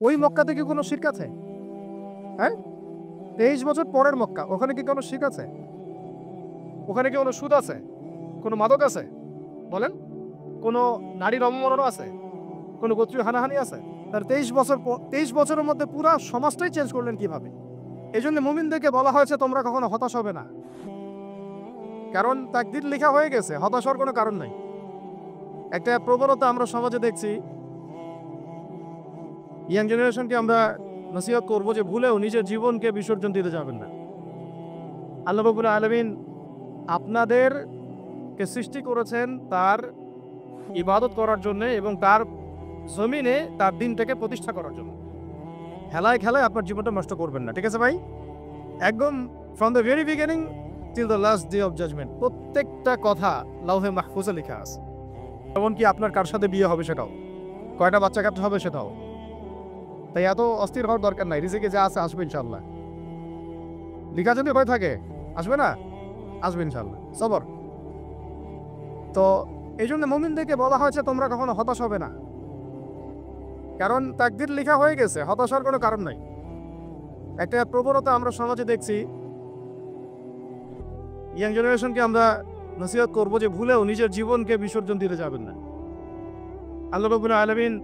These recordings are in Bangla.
ওই মক্কাতে কি কোনো শিরক আছে? হ্যাঁ, 23 বছর পরের মক্কা, ওখানে কি কোনো শিরক আছে? ওখানে কি কোনো সুদ আছে? কোনো মাদক আছে? বলেন। কোনো নারীর অবমাননা আছে? কোনো গোত্রীয় হানাহানি আছে? তার 23 বছরের মধ্যে পুরা সমাজটাই চেঞ্জ করলেন কিভাবে? এই জন্য মুমিনদেরকে বলা হয়েছে তোমরা কখনো হতাশ হবে না, কারণ তাকদীর লেখা হয়ে গেছে, হতাশ হওয়ার কোনো কারণ নাই। একটা প্রবণতা আমরা সমাজে দেখছি, ইয়াং জেনারেশনকে আমরা নসিহত করবো যে ভুলেও নিজের জীবনকে বিসর্জন দিতে যাবেন না। আল্লাহ রাব্বুল আলামিন আপনাদেরকে সৃষ্টি করেছেন তার ইবাদত করার জন্য এবং তার জমিনে তার দিনটাকে প্রতিষ্ঠা করার জন্য। হেলায় খেলায় আপনার জীবনটা নষ্ট করবেন না, ঠিক আছে ভাই? একদম from the very beginning till the last day of judgement প্রত্যেকটা কথা লাউহে মাহফুজে লেখা আছে। এমনকি আপনার কার সাথে বিয়ে হবে সেটাও, কয়টা বাচ্চা কাচ্চা হবে সেটাও। তাই এত অস্থির হওয়ার দরকার নাই, রিজিকে যা আছে আসবে ইনশাল্লাহ। লেখা যদি হয়ে থাকে আসবে না, আসবে ইনশাল্লাহ, সবর। তো এই জন্য মুমিনদেরকে বলা হয়েছে তোমরা কখনো হতাশ হবে না, কারণ তাকদীর লেখা হয়ে গেছে, হতাশ হওয়ার কোনো কারণ নাই। একটা প্রবণতা আমরা সমাজে দেখছি, ইয়াং জেনারেশনকে আমরা নসিহত করবো যে ভুলেও নিজের জীবনকে বিসর্জন দিতে যাবেন না। আল্লাহ রাব্বুল আলামিন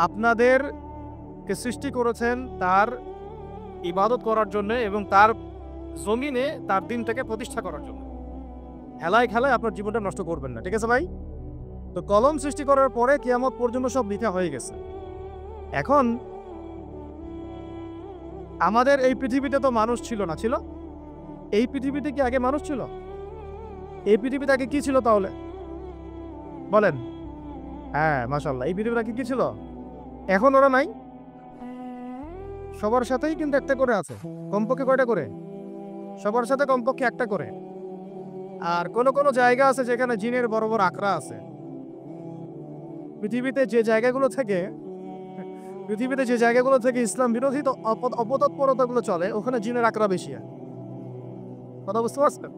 আপনাদেরকে সৃষ্টি করেছেন তার ইবাদত করার জন্য এবং তার জমিনে তার দিনটাকে প্রতিষ্ঠা করার জন্য। হেলায় খেলায় আপনার জীবনটা নষ্ট করবেন না, ঠিক আছে ভাই? তো কলম সৃষ্টি করার পরে কিয়ামত পর্যন্ত সব লেখা হয়ে গেছে। এখন আমাদের এই পৃথিবীতে তো মানুষ ছিল না, ছিল? এই পৃথিবীতে কি আগে মানুষ ছিল? এই পৃথিবীতে আগে কি ছিল তাহলে বলেন? হ্যাঁ, মাশাআল্লাহ, এই পৃথিবীতে আগে কি ছিল? এখন ওরা নাই? সবার সাথেই কিন্তু একটা করে আছে, কমপক্ষে কয়টা করে? সবার সাথে কমপক্ষে একটা করে। আর কোন কোন জায়গা আছে যেখানে জিনের বড় বড় আকড়া আছে। পৃথিবীতে যে জায়গাগুলো থেকে ইসলাম বিরোধী তো অপতৎপরতাগুলো চলে, ওখানে জিনের আকড়া বেশি। কথা বুঝতে পারছেন?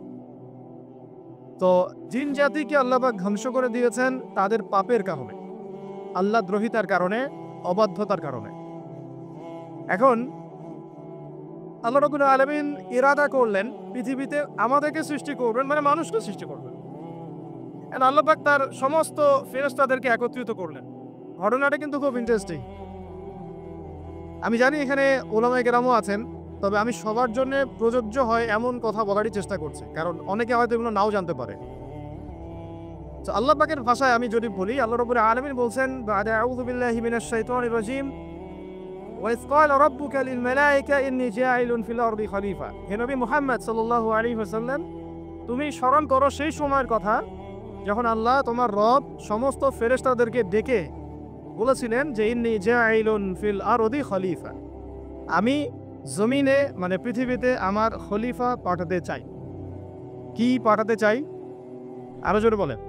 তো জিন জাতিকে আল্লাহ পাক ধ্বংস করে দিয়েছেন তাদের পাপের কারণে, আল্লাহ দ্রোহিতার কারণে, অবাধ্যতার কারণে। এখন আল্লাহ রাব্বুল আলামিন ইরাদা করলেন পৃথিবীতে আমাদেরকে সৃষ্টি করবেন, মানে মানুষকে সৃষ্টি করবেন। আল্লাহ পাক তার সমস্ত ফেরেশতাদেরকে একত্রিত করলেন। ঘটনাটা কিন্তু খুব ইন্টারেস্টিং। আমি জানি এখানে উলামায়ে কেরামও আছেন, তবে আমি সবার জন্য প্রযোজ্য হয় এমন কথা বলারই চেষ্টা করছি, কারণ অনেকে হয়তো এগুলো নাও জানতে পারে। তো আল্লাহ পাকের ভাষায় আমি যদি বলি, আল্লাহ রাব্বুল আলামিন বলছেন, বা'দা আউযু বিল্লাহি মিনাশ শাইতানির রাজীম, ওয়া ইয ক্বালা রাব্বুকা লিল মালায়েকা ইন্নী জাইলুন ফিল আরদি খলিফা। হে নবী মুহাম্মদ সাল্লাল্লাহু আলাইহি ওয়াসাল্লাম, তুমি স্মরণ করো সেই সময়ের কথা যখন আল্লাহ তোমার রব সমস্ত ফেরেশতাদেরকে ডেকে বলেছিলেন যে ইন্নী জাইলুন ফিল আরদি খলিফা, আমি জমিনে মানে পৃথিবীতে আমার খলিফা পাঠাতে চাই। কি পাঠাতে চাই? আরো জোরে বলেন।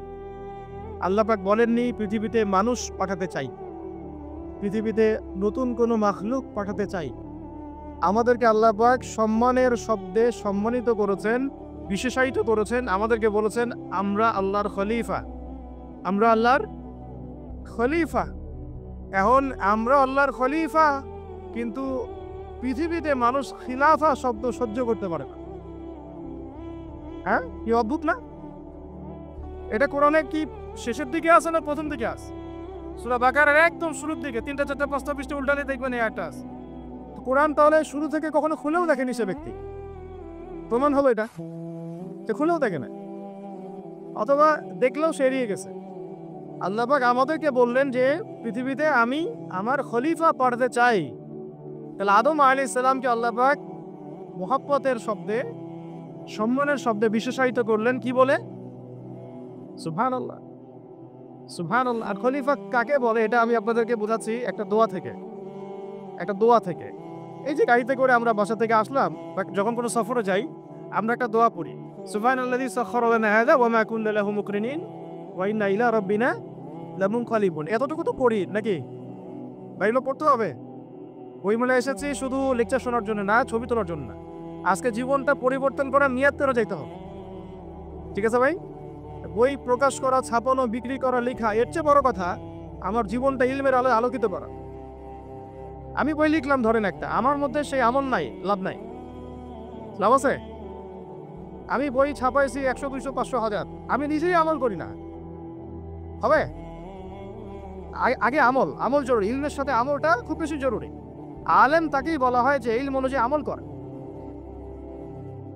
আল্লাহ পাক বলেননি পৃথিবীতে মানুষ পাঠাতে চাই, পৃথিবীতে নতুন কোনো মাখলুক পাঠাতে চাই। আমাদেরকে আল্লাহ পাক সম্মানের শব্দে সম্মানিত করেছেন, বিশেষায়িত করেছেন, আমাদেরকে বলেছেন আমরা আল্লাহর খলিফা, আমরা আল্লাহর খলিফা। এখন আমরা আল্লাহর খলিফা, কিন্তু পৃথিবীতে মানুষ খিলাফা শব্দ সহ্য করতে পারে না। হ্যাঁ, কি অদ্ভুত না? এটা কোরআনে কি শেষের দিকে আছে না প্রথম দিকে আছে? সূরা বাকারার একদম শুরুর দিকে 3টা 4টা 5টা পৃষ্ঠা উল্টালে দেখবেন এই আয়াতটা আছে। তো কোরআন তাহলে শুরু থেকে কখনো খুলেও দেখেনি সে ব্যক্তি, প্রমাণ হলো এটা যে খুলেও দেখে না, অথবা দেখলেও সে এড়িয়ে গেছে। আল্লাহ পাক আমাদেরকে বললেন যে পৃথিবীতে আমি আমার খলিফা পাঠাতে চাই। তাহলে আদম আলাইহিস সালামকে আল্লাহ পাক মুহাব্বতের শব্দে, সম্মানের শব্দে বিশেষায়িত করলেন কি বলে? সুবহানাল্লাহ, সুবহানাল্লাহ। আর খলিফা কাকে বলে এটা আমি আপনাদেরকে বোঝাচ্ছি একটা দোয়া থেকে। এই যে গাড়িতে করে আমরা বাসা থেকে আসলাম বা যখন কোনো সফরে যাই, আমরা একটা দোয়া পড়ি, সুবহানাল্লাযী সাখখারা লানা হাযা ওয়া মা কুননা লাহু মুকরিনিন ওয়া ইন্না ইলা রাব্বিনা লামুনকালিবুন। এতটুকু তো পড়ি নাকি? বা এগুলো পড়তে হবে? ওই মনে এসেছি শুধু লেকচার শোনার জন্য না, ছবি তোলার জন্য না। আজকে জীবনটা পরিবর্তন করার নিয়ত করে যেতে হবে, ঠিক আছে ভাই? বই প্রকাশ করা, ছাপানো, বিক্রি করা, লেখা, এর চেয়ে বড় কথা আমার জীবনটা ইলমের আলোয় আলোকিত করা। আমি বই লিখলাম ধরেন একটা, আমার মধ্যে সেই আমল নাই, লাভ নাই, লাভ আছে? আমি বই ছাপাইছি 100 200 500 1000, আমি নিজেই আমল করি না, হবে? আগে আমল, আমল জরুরি, ইলমের সাথে আমলটা খুব বেশি জরুরি। আলেম তাকেই বলা হয় যে ইলম অনুযায়ী আমল করে।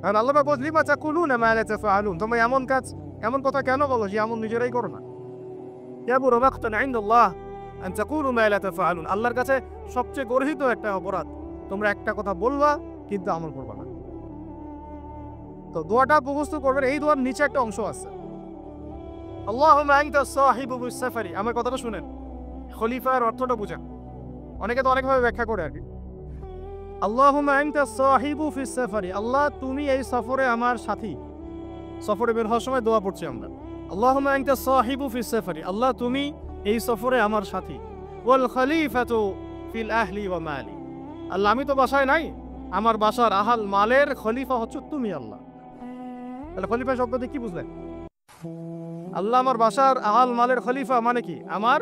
কারণ আল্লাহ বলেন লিমা তাকুলুনা মা লা তাফআলুন, তোমরা এমন কাজ, এমন কথা কেন বলো যে আমল নিজেরাই করো না? ইয়াবুরু মাকতান ইনদাল্লাহ আন তাকুলু মা লা তাফআলুন, আল্লাহর কাছে সবচেয়ে গর্হিত একটা অপরাধ, তোমরা একটা কথা বলবা কিন্তু আমল করবা না। তো দোয়াটা মুখস্থ করবেন, এই দোয়ার নিচে একটা অংশ আছে, আল্লাহুম্মা আনতা সাহিবু ফিস সাফারি। আমার কথাটা শুনেন, খলিফার অর্থটা বুঝেন, অনেকে তো অনেকভাবে ব্যাখ্যা করে আর কি। আল্লাহুম্মা আনতা সাহিবু ফিস সাফারি, আল্লাহ তুমি এই সফরে আমার সাথী। সফরে বের হওয়ার সময় দোয়া পড়ছি আমরা, আল্লাহুম্মা আনতা সাহিবু ফিস সাফারি, আল্লাহ তুমি এই সফরে আমার সাথী। ওয়াল খলিফাতু ফিল আহলি ওয়া মালি, আল্লাহ আমি তো বাসায় নাই, আমার বাসার আহাল মালের খলিফা হচ্ছে তুমি আল্লাহ। তাহলে খলিফা শব্দ দিয়ে কি বুঝলেন? আল্লাহ আমার বাসার আহাল মালের খলিফা মানে কি? আমার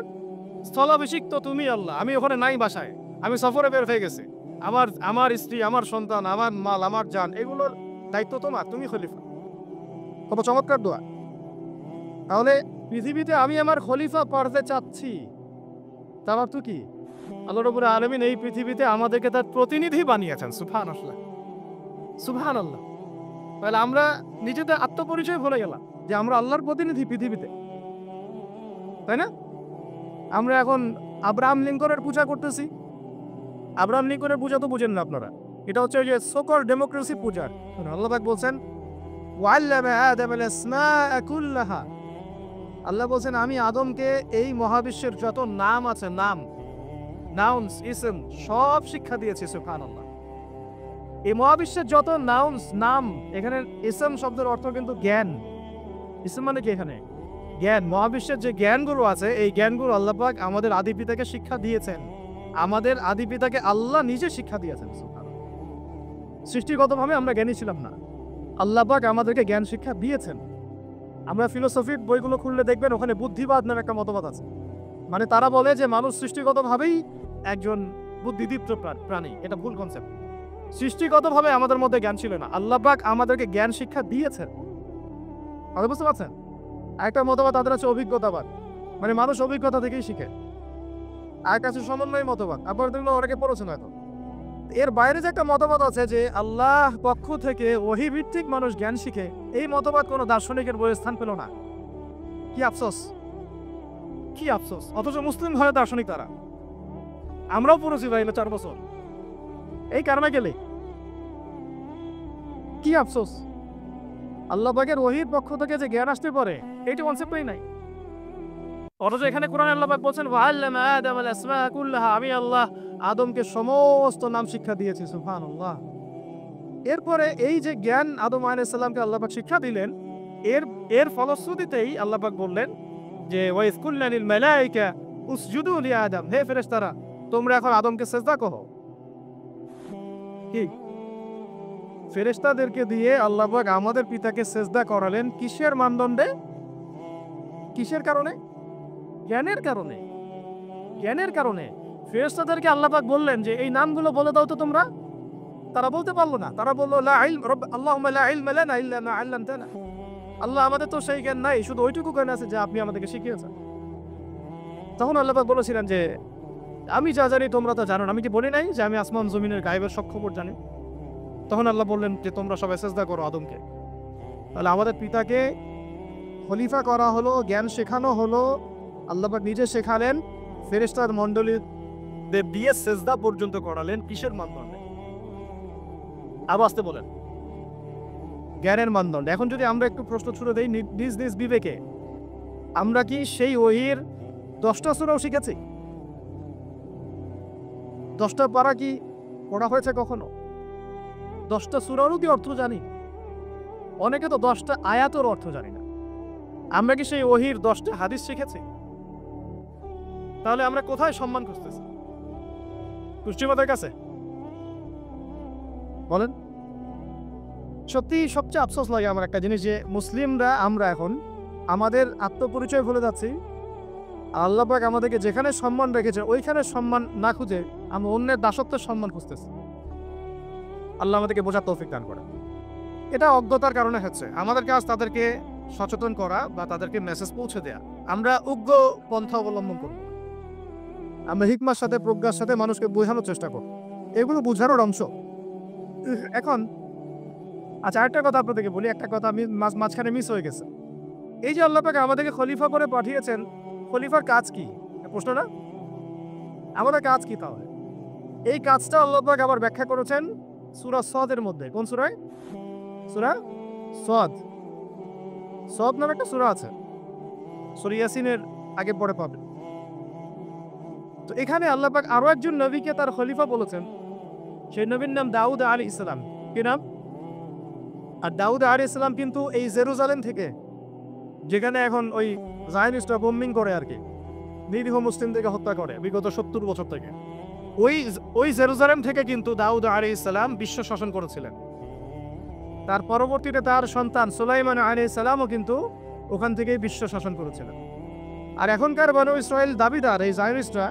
স্থলাভিষিক্ত তুমি আল্লাহ, আমি ওখানে নাই বাসায়, আমি সফরে বের হয়ে গেছি, আমার স্ত্রী, আমার সন্তান, আমার মাল, আমার জান, এগুলোর দায়িত্ব তোমার, তুমি খলিফা। কত চমৎকার দোয়া। তাহলে পৃথিবীতে আমি আমার খলিফা পাঠাতে চাচ্ছি, তার অর্থ কি? আল্লাহ রাব্বুল আলামিন এই পৃথিবীতে আমাদেরকে তার প্রতিনিধি বানিয়েছেন। সুবহানাল্লাহ, সুবহানাল্লাহ। তাহলে আমরা নিজেদের আত্মপরিচয় ভুলে গেলাম যে আমরা আল্লাহর প্রতিনিধি পৃথিবীতে, তাই না? আমরা এখন আব্রাহাম লিঙ্কনের পূজা করতেছি। আব্রাহাম লিঙ্কনের পূজা তো বুঝেন না আপনারা, এটা হচ্ছে ওই যে সোকল ডেমোক্রেসি পূজা। আল্লাহ পাক বলছেন ওয়াল্লামা আদামাল আসমাআ কুল্লাহা, আল্লাহ বলছেন আমি আদমকে এই মহাবিশ্বের যত নাম আছে, নাম, নাউন্স, ইসম সব শিক্ষা দিয়েছি। সুবহানাল্লাহ। এই মহাবিশ্বের যত নাউন্স, নাম, এখানে ইসম শব্দের অর্থ কিন্তু জ্ঞান। ইসম মানে কি? এখানে জ্ঞান। মহাবিশ্বের যে জ্ঞানগুলো আছে, এই জ্ঞানগুলো আল্লাহ পাক আমাদের আদি পিতাকে শিক্ষা দিয়েছেন। আমাদের আদি পিতাকে আল্লাহ নিজে শিক্ষা দিয়েছেন। সৃষ্টিগতভাবে আমরা জ্ঞানী ছিলাম না, আল্লাহ পাক আমাদেরকে জ্ঞান শিক্ষা দিয়েছেন। আমরা ফিলোসফির বইগুলো খুললে দেখবেন ওখানে বুদ্ধিবাদ নামে একটা মতবাদ আছে। মানে তারা বলে যে মানুষ সৃষ্টিগতভাবেই একজন বুদ্ধিদীপ্ত প্রাণী। এটা ভুল কনসেপ্ট। সৃষ্টিগতভাবে আমাদের মধ্যে জ্ঞান ছিল না, আল্লাহ পাক আমাদেরকে জ্ঞান শিক্ষা দিয়েছেন। বুঝতে পারছেন? একটা মতবাদ তাদের আছে অভিজ্ঞতাবাদ, মানে মানুষ অভিজ্ঞতা থেকেই শিখে। আর কাছে সমন্বয় মতবাদ, আপনারা দেখলে অনেকে পড়েছেন হয়তো। এর বাইরে যে একটা মতবাদ আছে যে আল্লাহ পক্ষ থেকে ওহী ভিত্তিক মানুষ জ্ঞান শিখে, এই মতবাদ কোনো দার্শনিকের বইয়ে স্থান পেল না। কি আফসোস, কি আফসোস। অথচ মুসলিম ঘরে দার্শনিক তারা, আমরাও পড়েছি ভাই 4 বছর এই কারণে গেলে। কি আফসোস, আল্লাহ পাকের ওহীর পক্ষ থেকে যে জ্ঞান আসতে পারে এইটা কনসেপ্টই নাই। অথচ এখানে কোরআনে আল্লাহ পাক বলছেন ওয়াল্লামা আদামাল আসমাআ কুল্লাহা, আমি আল্লাহ আদমকে সমস্ত নাম শিক্ষা দিয়েছি। সুবহানাল্লাহ। এরপরে এই যে জ্ঞান আদম আলাইহিস সালামকে আল্লাহ পাক শিক্ষা দিলেন, এর ফলশ্রুতিতেই আল্লাহ পাক বললেন যে ওয়াইজ কুল্না লিল মালায়েকা উসজুদু লি আদম, হে ফেরেশতারা তোমরা এখন আদমকে সিজদা করো। কি ফেরেশতাদেরকে দিয়ে আল্লাহ পাক আমাদের পিতাকে সিজদা করালেন কিসের মানদণ্ডে? কিসের কারণে? জ্ঞানের কারণে। জ্ঞানের কারণে ফেরেশতাদেরকে আল্লাহ পাক বললেন যে এই নামগুলো বলে দাও তো তোমরা। তারা বলতে পারলো না, তারা বলল লা ইলম আল্লাহুম্মা লা ইলমা লানা ইল্লা মা আল্লামতানা, আল্লাহ আমাদের তো সেই জ্ঞান নাই, শুধু ওইটুকু জ্ঞান আছে যা আপনি আমাদেরকে শিখিয়েছেন। তখন আল্লাহ পাক বলেছিলেন যে আমি যা জানি তোমরা তা জানো না, আমি কি বলি নাই যে আমি আসমান জমিনের গায়েবের সব খবর জানি? তখন আল্লাহ বললেন যে তোমরা সবাই সিজদা করো আদমকে। তাহলে আমাদের পিতাকে খলিফা করা হলো, জ্ঞান শেখানো হলো, আল্লাহ পাক নিজে শেখালেন, ফেরেশতার মণ্ডলীদের দিয়ে সিজদা পর্যন্ত করালেন। কিসের মানদণ্ডে? আবার আসতে বলেন, জ্ঞানের মানদণ্ডে। এখন যদি আমরা একটু প্রশ্ন ছুড়ে দেই নিজ নিজ বিবেকে, আমরা কি সেই ওহীর 10টা সূরাও শিখেছি? 10টা পারা কি পড়া হয়েছে কখনো? 10টা সূরারও কি অর্থ জানি? অনেকে তো 10টা আয়াতের অর্থ জানি না। আমরা কি সেই ওহীর 10টা হাদিস শিখেছি? তাহলে আমরা কোথায় সম্মান খুঁজতেছি? পশ্চিমাদের কাছে? বলেন। সত্যি সবচেয়ে আফসোস লাগে আমার একটা জিনিস, যে মুসলিমরা আমরা এখন আমাদের আত্মপরিচয় ভুলে যাচ্ছি, আল্লাহ পাক আমাদেরকে যেখানে সম্মান রেখেছে ওইখানে সম্মান না খুঁজে আমরা অন্যের দাসত্বের সম্মান খুঁজতেছি। আল্লাহ আমাদেরকে বোঝার তৌফিক দান করে। এটা অজ্ঞতার কারণে হচ্ছে। আমাদের কাজ তাদেরকে সচেতন করা বা তাদেরকে মেসেজ পৌঁছে দেয়া। আমরা উগ্র পন্থা অবলম্বন করব। আমরা হিকমার সাথে প্রজ্ঞার সাথে মানুষকে বোঝানোর চেষ্টা করব। এগুলো বোঝানোর অংশ। এখন আচ্ছা, আরেকটা কথা আপনাদেরকে বলি, একটা কথা আমি মাঝখানে মিস হয়ে গেছে। এই যে আল্লাহ পাক আমাদেরকে খলিফা করে পাঠিয়েছেন, খলিফার কাজ কি? প্রশ্ন না? আমাদের কাজ কি তাহলে? এই কাজটা আল্লাহ পাক আবার ব্যাখ্যা করেছেন সূরা সদের মধ্যে। কোন সূরায়? সূরা সদ। সদ নামে একটা সূরা আছে। সূরা ইয়াসিনের আগে পরে পাবেন। তো এখানে আল্লাহ পাক আরো একজন নবীকে তার খলিফা বলেছেন। সেই নবীর নাম দাউদ আলাইহিস সালাম। কি নাম? আর দাউদ আলাইহিস সালাম কিন্তু এই জেরুজালেম থেকে, যেখানে এখন ওই জায়নিস্টরা বোম্বিং করে আর কি, নিরীহ মুসলিমদেরকে হত্যা করে বিগত 70 বছর থেকে, ওই জেরুজালেম থেকে কিন্তু দাউদ আলাইহিস সালাম বিশ্ব শাসন করেছিলেন। তার পরবর্তীতে তার সন্তান সুলাইমান আলাইহিস সালামও কিন্তু ওখান থেকেই বিশ্ব শাসন করেছিলেন। আর এখনকার বনু ইসরায়েল দাবিদার এই জায়নিস্টরা,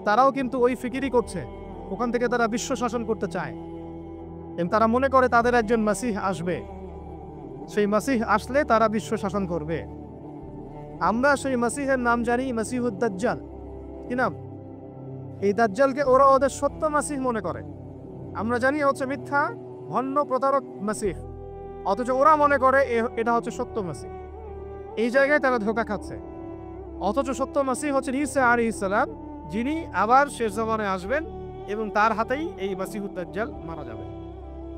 তারাও কিন্তু ওই ফিকিরই করছে, ওখান থেকে তারা বিশ্ব শাসন করতে চায় এবং তারা মনে করে তাদের একজন মাসিহ আসবে, সেই মাসিহ আসলে তারা বিশ্ব শাসন করবে। আমরা সেই মাসিহের নাম জানি মাসিহুদ দাজ্জাল। কি নাম? এই দাজ্জালকে ওরা ওদের সত্য মাসিহ মনে করে, আমরা জানি হচ্ছে মিথ্যা ভণ্ড প্রতারক মাসিহ, অথচ ওরা মনে করে এটা হচ্ছে সত্য মাসিহ। এই জায়গায় তারা ধোঁকা খাচ্ছে। অথচ সত্য মাসিহ হচ্ছেন ঈসা আলাইহিস সালাম, যিনি আবার শেষ জামানায় আসবেন এবং তার হাতেই এই মাসিহুদ দাজ্জাল মারা যাবে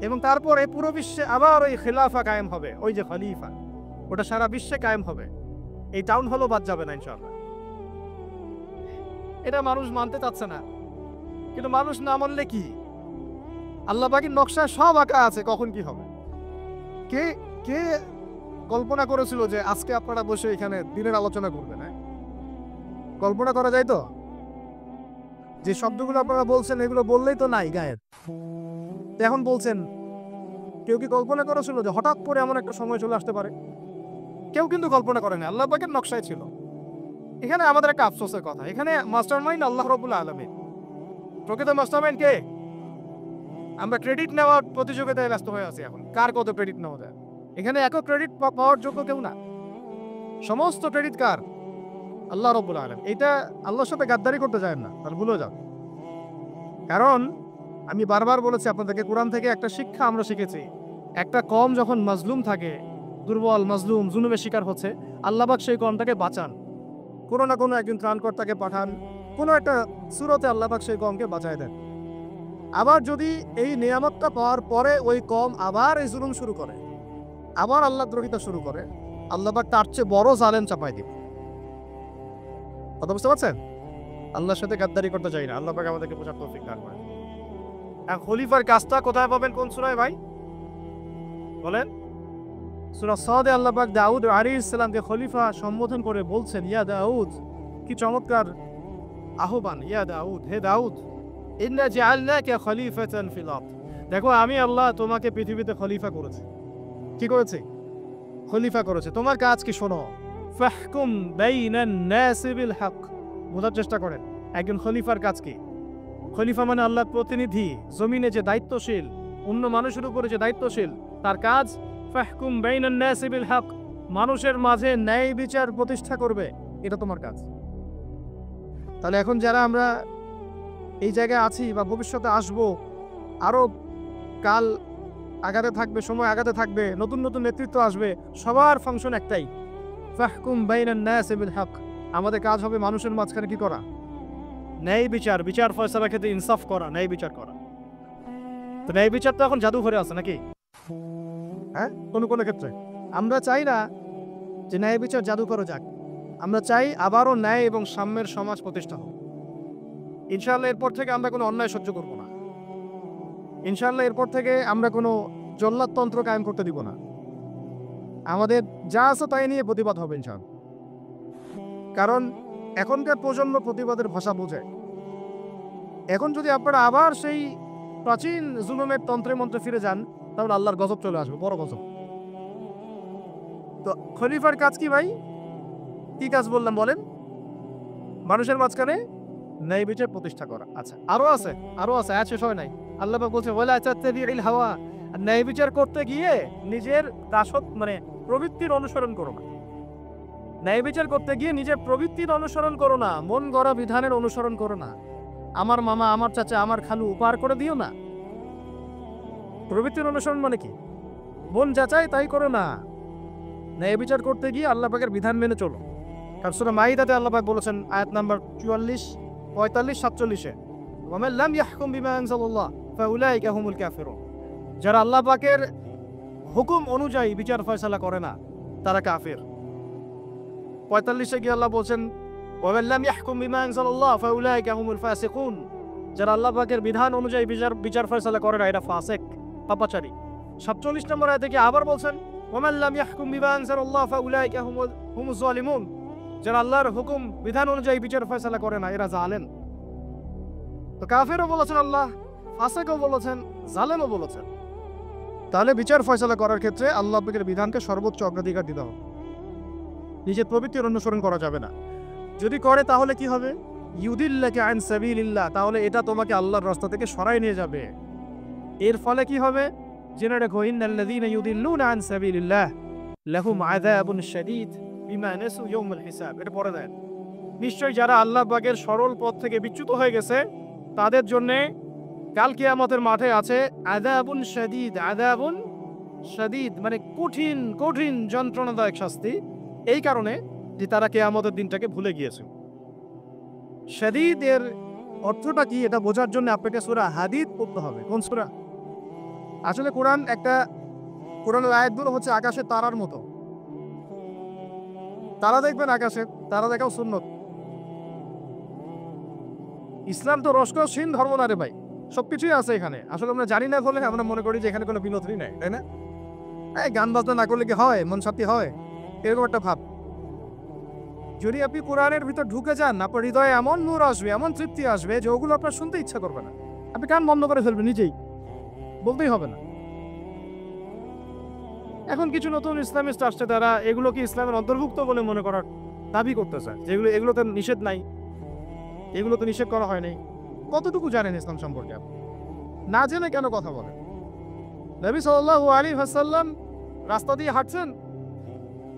এবং তারপরে পুরো বিশ্বে আবার ওই খিলাফা কায়েম হবে। ওই যে খলিফা, ওটা সারা বিশ্বে কায়েম হবে। এই টাউন হলও বাদ যাবে না ইনশাআল্লাহ। এটা মানুষ মানতে চাচ্ছে না, কিন্তু মানুষ না মানলে কি? আল্লাহ পাকের নকশায় সব আঁকা আছে কখন কি হবে। কে কে কল্পনা করেছিল যে আজকে আপনারা বসে এখানে দিনের আলোচনা করবেন? হ্যাঁ, কল্পনা করা যায় তো? যে শব্দগুলো আপনারা বলছেন এগুলো বললেই তো নাই গায়ের, এখন বলছেন। কেউ কি কল্পনা করেছিল যে হঠাৎ করে এমন একটা সময় চলে আসতে পারে? কেউ কিন্তু কল্পনা করে না, আল্লাহ পাকের নকশায় ছিল। এখানে আমাদের একটা আফসোসের কথা, এখানে মাস্টারমাইন্ড আল্লাহ রাব্বুল আলামিন। প্রকৃত মাস্টারমাইন্ড কে? আমরা ক্রেডিট নেওয়ার প্রতিযোগিতায় ব্যস্ত হয়ে আছি এখন, কার কত ক্রেডিট নেওয়া যায়। এখানে একক ক্রেডিট পাওয়ার যোগ্য কেউ না, সমস্ত ক্রেডিট কার? আল্লাহ রাব্বুল আলামিন। এটা আল্লাহর সাথে গাদ্দারি করতে যায় না, তাহলে ভুলে যাও। কারণ আমি বারবার বলেছি আপনাদেরকে, কোরআন থেকে একটা শিক্ষা আমরা শিখেছি। একটা কম যখন মাজলুম থাকে, দুর্বল মাজলুম জুলুমের শিকার হচ্ছে, আল্লাহ পাক সেই কমটাকে বাঁচান, কোনো না কোনো একজন ত্রাণকর্তাকে পাঠান, কোনো একটা সূরতে আল্লাহ পাক সেই কমকে বাঁচায় দেন। আবার যদি এই নিয়ামতটা পাওয়ার পরে ওই কম আবার এই জুলুম শুরু করে, আবার আল্লাহ দ্রোহিতা শুরু করে, আল্লাহ পাক তার চেয়ে বড় জালেম চাপাই দিবে। কথা বুঝতে পারছেন? আল্লাহর সাথে গাদ্দারি করতে চাই না, আল্লাহ পাক আমাদেরকে বোঝার তৌফিক দান করেন। আর খলিফার কাজটা কোথায় পাবেন? কোন সূরায় ভাই বলেন? সূরা সদে আল্লাহ পাক দাউদ আলাইহিস সালামকে খলিফা সম্বোধন করে বলছেন, ইয়া দাউদ। কি চমৎকার আহ্বান! ইয়া দাউদ, হে দাউদ, ইন্না জাআলনাকা খলিফাতান ফিল আরদ। দেখো, আমি আল্লাহ তোমাকে পৃথিবীতে খলিফা করেছি। কি করেছি? খলিফা করেছে। তোমার কাজ কি শোনো। ফাহকুম বাইনান নাসি বিল হক। বোঝার চেষ্টা করেন একজন খলিফার কাজ কি। খলিফা মানে আল্লাহর প্রতিনিধি, জমিনে যে দায়িত্বশীল, অন্য মানুষের উপরে যে দায়িত্বশীল, তার কাজ ফাহকুম বাইনান নাসি বিল হক, মানুষের মাঝে ন্যায় বিচার প্রতিষ্ঠা করবে, এটা তোমার কাজ। তাহলে এখন যারা আমরা এই জায়গায় আছি বা ভবিষ্যতে আসবো, আরো কাল আগাতে থাকবে, সময় আগাতে থাকবে, নতুন নতুন নেতৃত্ব আসবে, সবার ফাংশন একটাই, ফাহকুম বাইনান নাসি বিল হক। আমাদের কাজ হবে মানুষের মাঝখানে কি করা? ন্যায় বিচার, বিচার ফয়সালার ক্ষেত্রে ইনসাফ করা, ন্যায় বিচার করা। তো ন্যায় বিচার তো এখন জাদুঘরে আছে নাকি? হ্যাঁ, কোনো কোনো ক্ষেত্রে আমরা চাই না যে ন্যায় বিচার জাদুঘরে যাক। আমরা চাই আবারও ন্যায় এবং সাম্যের সমাজ প্রতিষ্ঠা হোক। ইনশাআল্লাহ এরপর থেকে আমরা কোনো অন্যায় সহ্য করব না। ইনশাআল্লাহ এরপর থেকে আমরা কোনো জল্লাদতন্ত্র কায়েম করতে দিব না। আমাদের যা আছে তাই নিয়ে প্রতিবাদ হবে ইনশাআল্লাহ। কারণ এখনকার প্রজন্ম প্রতিবাদের ভাষা বোঝে। এখন যদি আপনারা আবার সেই প্রাচীন জুলুমের তন্ত্রে মন্ত্রে ফিরে যান, তাহলে আল্লাহর গজব চলে আসবে, বড় গজব। তো খলিফার কাজ কি ভাই? কি কাজ বললাম বলেন? মানুষের মাঝখানে ন্যায় বিচার প্রতিষ্ঠা করা। আচ্ছা, আরো আছে আয়াত শেষ হয় নাই। আল্লাহ পাক বলছে ওয়ালা তাত্তাবিউল হাওয়া, ন্যায় বিচার করতে গিয়ে নিজের প্রবৃত্তির অনুসরণ করো না। ন্যায় বিচার করতে গিয়ে নিজের প্রবৃত্তির অনুসরণ করো না, মন গড়া বিধানের অনুসরণ করো না। আমার মামা, আমার চাচা, আমার খালু উপহার করে দিও না। প্রবৃত্তির অনুসরণ মানে কি? মন যাচাই তাই করো না। ন্যায় বিচার করতে গিয়ে আল্লাহ পাকের বিধান মেনে চলো। কারণ সূরা মাইদাতে আল্লাহ পাক বলেছেন আয়াত নাম্বার 44, 45, 47-এ, ওয়া মান লাম ইয়াহকুম বিমা আনজালাল্লাহ ফাউলাইকা হুমুল কাফিরুন। যারা আল্লাহ পাকের হুকুম অনুযায়ী বিচার ফয়সালা করে না তারা কাফির। 45-এ গিয়ে আল্লাহ বলছেন ওয়া মান লাম ইয়াহকুম বিমা আনজালাল্লাহ ফাউলাইকা হুমুল ফাসিকুন। যারা আল্লাহ পাকের বিধান অনুযায়ী বিচার ফয়সালা করে না এরা ফাসিক, পাপাচারী। 47 নম্বর আয়াতে গিয়ে আবার বলছেন ওয়া মান লাম ইয়াহকুম বিমা আনজালাল্লাহ ফাউলাইকা হুমুজ জালিমুন। যারা আল্লাহর হুকুম বিধান অনুযায়ী বিচার ফয়সালা করে না এরা জালেম। তো কাফেরও বলেছেন আল্লাহ, ফাসিকও বলেছেন, জালেমও বলেছেন। তাহলে বিচার ফয়সালা করার ক্ষেত্রে আল্লাহ পাকের বিধানকে সর্বোচ্চ অগ্রাধিকার দিতে হবে। নিজের প্রবৃত্তির অনুসরণ করা যাবে না। যদি করে তাহলে কি হবে? ইউদিল্লাকা আন সাবিলিল্লাহ, তাহলে এটা তোমাকে আল্লাহর রাস্তা থেকে সরাই নিয়ে যাবে। এর ফলে কি হবে? জেনে রাখো ইন্নাল্লাযীনা ইউদিল্লুনা আন সাবিলিল্লাহ লাহুম আযাবুন শাদীদ বিমা নাসু ইয়াউমাল হিসাব। এটা পড়ে দেন। নিশ্চয়ই যারা আল্লাহ পাকের সরল পথ থেকে বিচ্যুত হয়ে গেছে তাদের জন্য কাল কিয়ামতের মাঠে আছে আযাবুন শাদীদ। আযাবুন শাদীদ মানে কঠিন কঠিন যন্ত্রণাদায়ক শাস্তি, এই কারণে যে তারা কিয়ামতের দিনটাকে ভুলে গিয়েছে। শাদীদ এর অর্থটা কি এটা বোঝার জন্য আপনাকে সূরা হাদীদ পড়তে হবে। কোন সূরা? আসলে কোরআনের আয়াতগুলো হচ্ছে আকাশের তারার মতো। তারা দেখবেন আকাশে, তারা দেখাও সুন্নত। ইসলাম তো রসকসহীন ধর্ম না রে ভাই, সবকিছুই আছে এখানে। আসলে আমরা জানি না বলে আমরা মনে করি যে এখানে কোনো বিনোদনই নাই, তাই না? এই গান বাজনা না করলে কি হয়? মন শান্তি হয়? এরকম একটা ভাব। যদি আপনি কোরআনের ভিতর ঢুকে যান, আপনার হৃদয়ে এমন নূর আসবে, এমন তৃপ্তি আসবে যে ওগুলো আপনার শুনতে ইচ্ছা করবে না। আপনি কান বন্ধ করে ফেলবেন নিজেই, বলতেই হবে না। এখন কিছু নতুন ইসলামিস্ট আসছে, তারা এগুলোকে ইসলামের অন্তর্ভুক্ত বলে মনে করার দাবি করতেছে, যেগুলো এগুলোতে নিষেধ নাই, এগুলো তো নিষেধ করা হয় নাই। কতটুকু জানেন ইসলাম সম্পর্কে আপনি? না জেনে কেন কথা বলেন? নবী সাল্লাল্লাহু আলাইহি ওয়াসাল্লাম রাস্তা দিয়ে হাঁটছেন,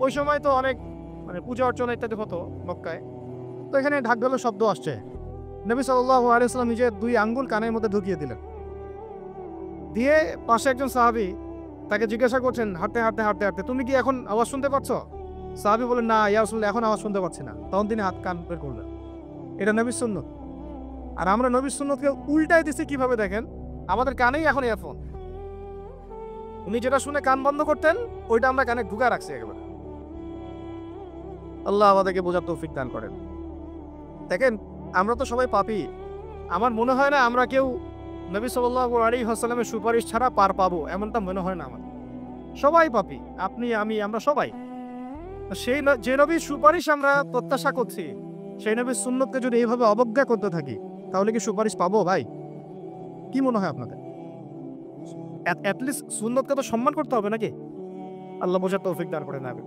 ওই সময় তো অনেক পূজা অর্চনা ইত্যাদি হতো মক্কায়। তো এখানে ঢাকঢোলের শব্দ আসছে। নবী সাল্লাল্লাহু আলাইহি ওয়াসাল্লাম নিজের 2 আঙ্গুল কানের মধ্যে ঢুকিয়ে দিলেন। দিয়ে পাশে একজন সাহাবী তাকে জিজ্ঞাসা করছেন হাঁটতে হাঁটতে হাঁটতে হাঁটতে, তুমি কি এখন আওয়াজ শুনতে পাচ্ছ? সাহাবী বলেন, না ইয়া রাসূলুল্লাহ, এখন আওয়াজ শুনতে পাচ্ছি না। তখন তিনি হাত কান বের করলেন। এটা নবীর সুন্নত। আর আমরা নবীর সুন্নতকে উল্টাই দিছি কিভাবে দেখেন? আমাদের কানেই এখন ইয়ারফোন। উনি যেটা শুনে কান বন্ধ করতেন ওইটা আমরা কানে ঢুকা রাখছি একেবারে। আল্লাহ আমাদেরকে বোঝার তৌফিক দান করেন। দেখেন, আমরা তো সবাই পাপী। আমার মনে হয় না আমরা কেউ নবী সাল্লাল্লাহু আলাইহি ওয়াসাল্লামের সুপারিশ ছাড়া পার পাবো, এমনটা মনে হয় না আমার। সবাই পাপী, আপনি, আমি, আমরা সবাই। সেই যে নবীর সুপারিশ আমরা প্রত্যাশা করছি, সেই নবীর সুন্নতকে যদি এইভাবে অবজ্ঞা করতে থাকি তাহলে কি সুপারিশ পাবো ভাই? কি মনে হয় আপনাদের? অ্যাটলিস্ট সুন্নতকে তো সম্মান করতে হবে নাকি? আল্লাহ বোঝার তৌফিক দান করে নেবে।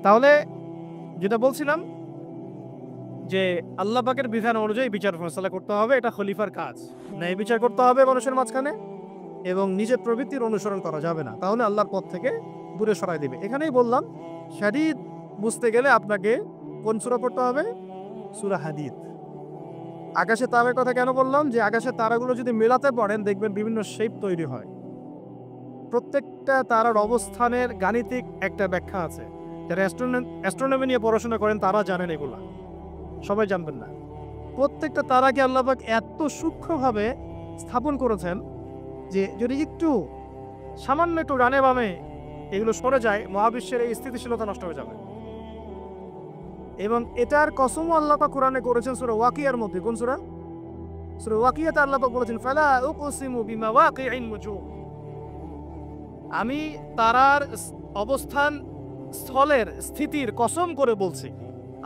তাহলে যেটা বলছিলাম যে আল্লাহ পাকের বিধান অনুযায়ী বিচার ফয়সালা করতে হবে, এটা খলিফার কাজ। ন্যায় বিচার করতে হবে মানুষের মাঝখানে, এবং নিজের প্রবৃত্তির অনুসরণ করা যাবে না, তাহলে আল্লাহর পথ থেকে দূরে সরাই দিবে। এখানেই বললাম শাদীদ বুঝতে গেলে আপনাকে কোন সূরা পড়তে হবে? সূরা হাদীদ। আকাশের তারার কথা কেন বললাম? যে আকাশের তারাগুলো যদি মেলাতে পারেন দেখবেন বিভিন্ন শেপ তৈরি হয়। প্রত্যেকটা তারার অবস্থানের গাণিতিক একটা ব্যাখ্যা আছে। যারা অ্যাস্ট্রোনমি নিয়ে পড়াশোনা করেন তারা জানেন, এগুলা সবাই জানবেন না। প্রত্যেকটা তারাকে আল্লাহ পাক এত সূক্ষ্মভাবে স্থাপন করেছেন যে যদি একটু সামান্য একটু ডানে বামে এগুলো সরে যায়, মহাবিশ্বের এই স্থিতিশীলতা নষ্ট হয়ে যাবে। এবং এটার কসমও আল্লাহ পাক কোরআনে করেছেন সূরা ওয়াকিয়ার মধ্যে। কোন সূরা? সূরা ওয়াকিয়াতে আল্লাহ পাক বলেছেন ফালা উকসিমু বিমাওয়াকি'ন নুজুম। আমি তারার অবস্থান স্থলের স্থিতির কসম করে বলছি।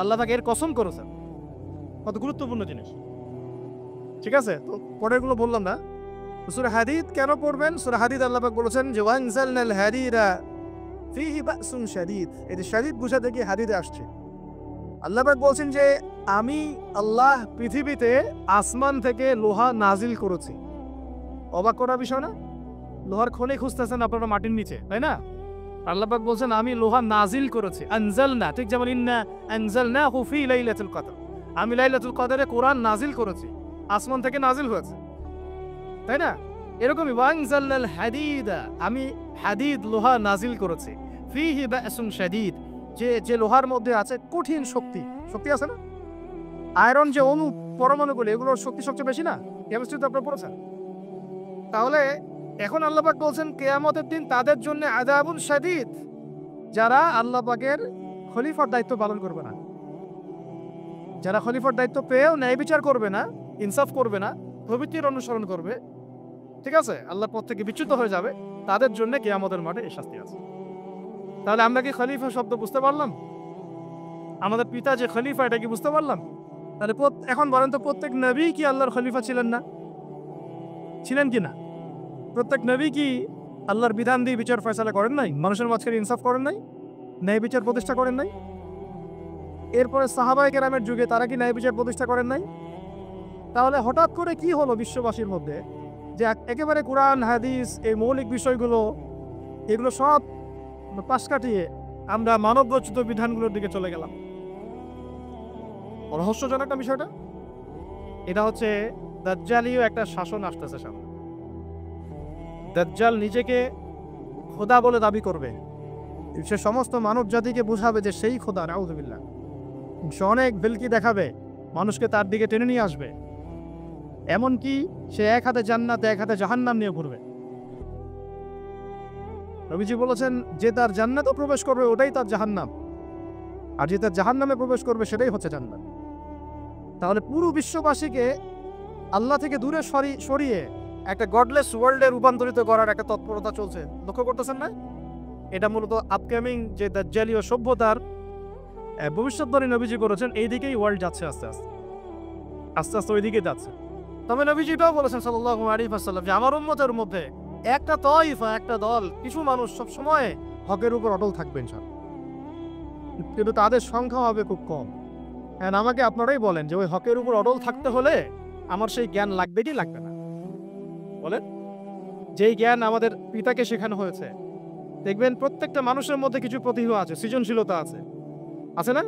আল্লাহ পাক এর কসম করেছেন। কত গুরুত্বপূর্ণ জিনিস, ঠিক আছে? তো পরেরগুলো বললাম না। সূরা হাদীদ কেন পড়বেন? সূরা হাদীদ আল্লাহ পাক বলেছেন যে ওয়ানজালনাল হাদীদা ফীহি বাসুন শাদীদ। এই যে শাদীদ বুঝাতে গিয়ে হাদীদে আসছে। আল্লাহ পাক বলছেন যে আমি আল্লাহ পৃথিবীতে আসমান থেকে লোহা নাজিল করেছি। অবাক করার বিষয় না? লোহার খনি খুঁজতেছেন আপনারা মাটির নিচে, তাই না? আল্লাহ পাক বলছেন আমি লোহা নাজিল করেছি, আনজালনা, ঠিক যেমন ইন্না আনজালনাহু ফি লাইলাতুল কদর, আমি লাইলাতুল কদরে কোরআন নাজিল করেছি, আসমান থেকে নাজিল হয়েছে, তাই না? এরকমই ওয়ানজালনাল হাদিদা, আমি হাদিদ লোহা নাজিল করেছি, ফিহি বাসুন শাদীদ, যে লোহার মধ্যে আছে কঠিন শক্তি, শক্তি আছে না? আয়রন যে অণু পরমাণুগুলো, এগুলোর শক্তি সবচেয়ে বেশি না? কেমিস্ট্রিতে আপনারা পড়েছেন। তাহলে এখন আল্লাহ পাক বলছেন কিয়ামতের দিন তাদের জন্য আযাবুন শাদীদ, যারা আল্লাহ পাকের খলিফার দায়িত্ব পালন করবে না, যারা খলিফার দায়িত্ব পেয়েও ন্যায় বিচার করবে না, ইনসাফ করবে না, প্রবৃত্তির অনুসরণ করবে, ঠিক আছে, আল্লাহর পথ থেকে বিচ্যুত হয়ে যাবে, তাদের জন্য কিয়ামতের মাঠে এই শাস্তি আছে। তাহলে আমরা কি খলিফা শব্দ বুঝতে পারলাম? আমাদের পিতা যে খলিফা, এটা কি বুঝতে পারলাম? তাহলে এখন বলেন তো, প্রত্যেক নবী কি আল্লাহর খলিফা ছিলেন না? ছিলেন কি না? প্রত্যেক নবী কি আল্লাহর বিধান দিয়ে বিচার ফয়সালা করেন নাই? মানুষের মাঝখানে ইনসাফ করেন নাই? ন্যায় বিচার প্রতিষ্ঠা করেন নাই? এরপরে সাহাবায়ে কেরামের যুগে তারা কি ন্যায় বিচার প্রতিষ্ঠা করেন নাই? তাহলে হঠাৎ করে কি হলো বিশ্ববাসীর মধ্যে যে একেবারে কোরআন হাদিস এই মৌলিক বিষয়গুলো, এগুলো সব পাশ কাটিয়ে আমরা মানব রচিত বিধানগুলোর দিকে চলে গেলাম? রহস্যজনক না বিষয়টা? এটা হচ্ছে দাজ্জালীয় একটা শাসন আসতেছে সামনে। দাজ্জাল নিজেকে খোদা বলে দাবি করবে, সে সমস্ত মানব জাতিকে বুঝাবে যে সেই খোদা, নাউযুবিল্লাহ। সে অনেক ভেলকি দেখাবে, মানুষকে তার দিকে টেনে নিয়ে আসবে, এমনকি সে এক হাতে জান্নাত এক হাতে জাহান্নাম নিয়ে ঘুরবে। নবীজি বলেছেন যে তার জান্নাতও প্রবেশ করবে ওটাই তার জাহান্নাম, আর যে তার জাহান্নামে প্রবেশ করবে সেটাই হচ্ছে জান্নাত। তাহলে পুরো বিশ্ববাসীকে আল্লাহ থেকে দূরে সরিয়ে একটা গডলেস ওয়ার্ল্ডে রূপান্তরিত করার একটা তৎপরতা চলছে, লক্ষ্য করতেছেন না? এটা মূলত আপকামিং যে দাজ্জালীয় সভ্যতার ভবিষ্যৎবাণী নবীজি করেছেন, এই দিকেই ওয়ার্ল্ড যাচ্ছে, আস্তে আস্তে আস্তে আস্তে ওই দিকে যাচ্ছে। তবে নবীজি এটাও বলেছেন সাল্লাল্লাহু আলাইহি ওয়াসাল্লাম যে আমার উম্মতের মধ্যে একটা তয়ফা, একটা দল, কিছু মানুষ সব সময় হকের উপর অটল থাকবেন, কিন্তু তাদের সংখ্যা হবে খুব কম। আমাকে আপনারাই বলেন যে ওই হকের উপর অটল থাকতে হলে আমার সেই জ্ঞান লাগবে কি লাগবে না? বলেন, যেই জ্ঞান আমাদের পিতাকে শেখানো হয়েছে, দেখবেন প্রত্যেকটা মানুষের মধ্যে কিছু প্রতিভা আছে, সৃজনশীলতা আছে, আছে না?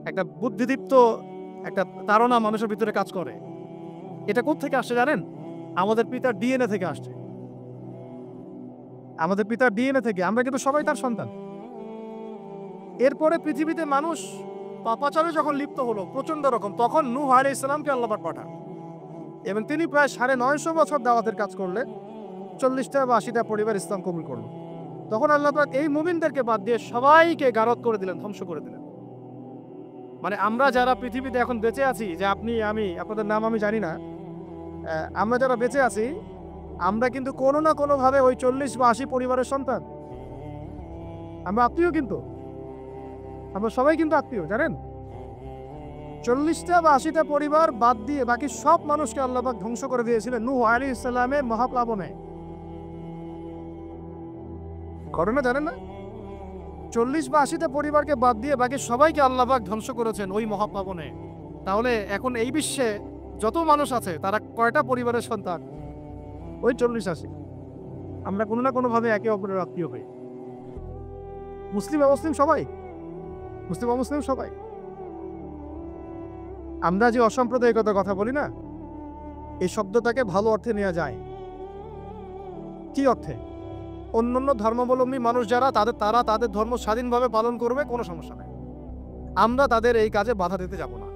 একটা বুদ্ধিদীপ্ত একটা তাড়না মানুষের ভিতরে কাজ করে। এটা কোত্থেকে আসছে জানেন? আমাদের পিতার ডিএনএ থেকে আসছে, আমাদের পিতার ডিএনএ থেকে। আমরা কিন্তু সবাই তার সন্তান। এরপরে পৃথিবীতে মানুষ পাপাচারে যখন লিপ্ত হলো প্রচন্ড রকম, তখন নূহ আলাইহিস সালামকে আল্লাহ পাক পাঠান, এবং তিনি প্রায় 950 বছর দাওয়াতের কাজ করলে 40টা বা 80টা পরিবার ইসলাম কবুল করলো। তখন আল্লাহ পাক এই মুমিনদেরকে বাদ দিয়ে সবাইকে গারদ করে দিলেন, ধ্বংস করে দিলেন। মানে আমরা যারা পৃথিবীতে এখন বেঁচে আছি, যে আপনি আমি, আপনাদের নাম আমি জানি না, আমরা যারা বেঁচে আছি, আমরা কিন্তু কোনো না কোনোভাবে ওই 40 বা 80 পরিবারের সন্তান। আমরা আত্মীয়, কিন্তু আমরা সবাই কিন্তু আত্মীয়, জানেন? 40টা বা 80টা পরিবার বাদ দিয়ে বাকি সব মানুষকে আল্লাহ পাক ধ্বংস করে দিয়েছিলেন নূহ আলাইহিস সালামের মহাপ্লাবনে। ঘটনা জানেন না? 40 বা 80টা পরিবারকে বাদ দিয়ে বাকি সবাইকে আল্লাহ পাক ধ্বংস করেছেন ওই মহাপ্লাবনে। তাহলে এখন এই বিশ্বে যত মানুষ আছে তারা কয়টা পরিবারের সন্তান? ওই 40-80। আমরা কোনো না কোনোভাবে একে অপরের আত্মীয় হই। মুসলিম অমুসলিম সবাই, মুসলিম অমুসলিম সবাই। আমরা যে অসাম্প্রদায়িকতার কথা বলি না, এই শব্দটাকে ভালো অর্থে নেওয়া যায়। কি অর্থে? অন্যান্য ধর্মাবলম্বী মানুষ যারা, তারা তাদের ধর্ম স্বাধীনভাবে পালন করবে, কোনো সমস্যা নেই, আমরা তাদের এই কাজে বাধা দিতে যাব না।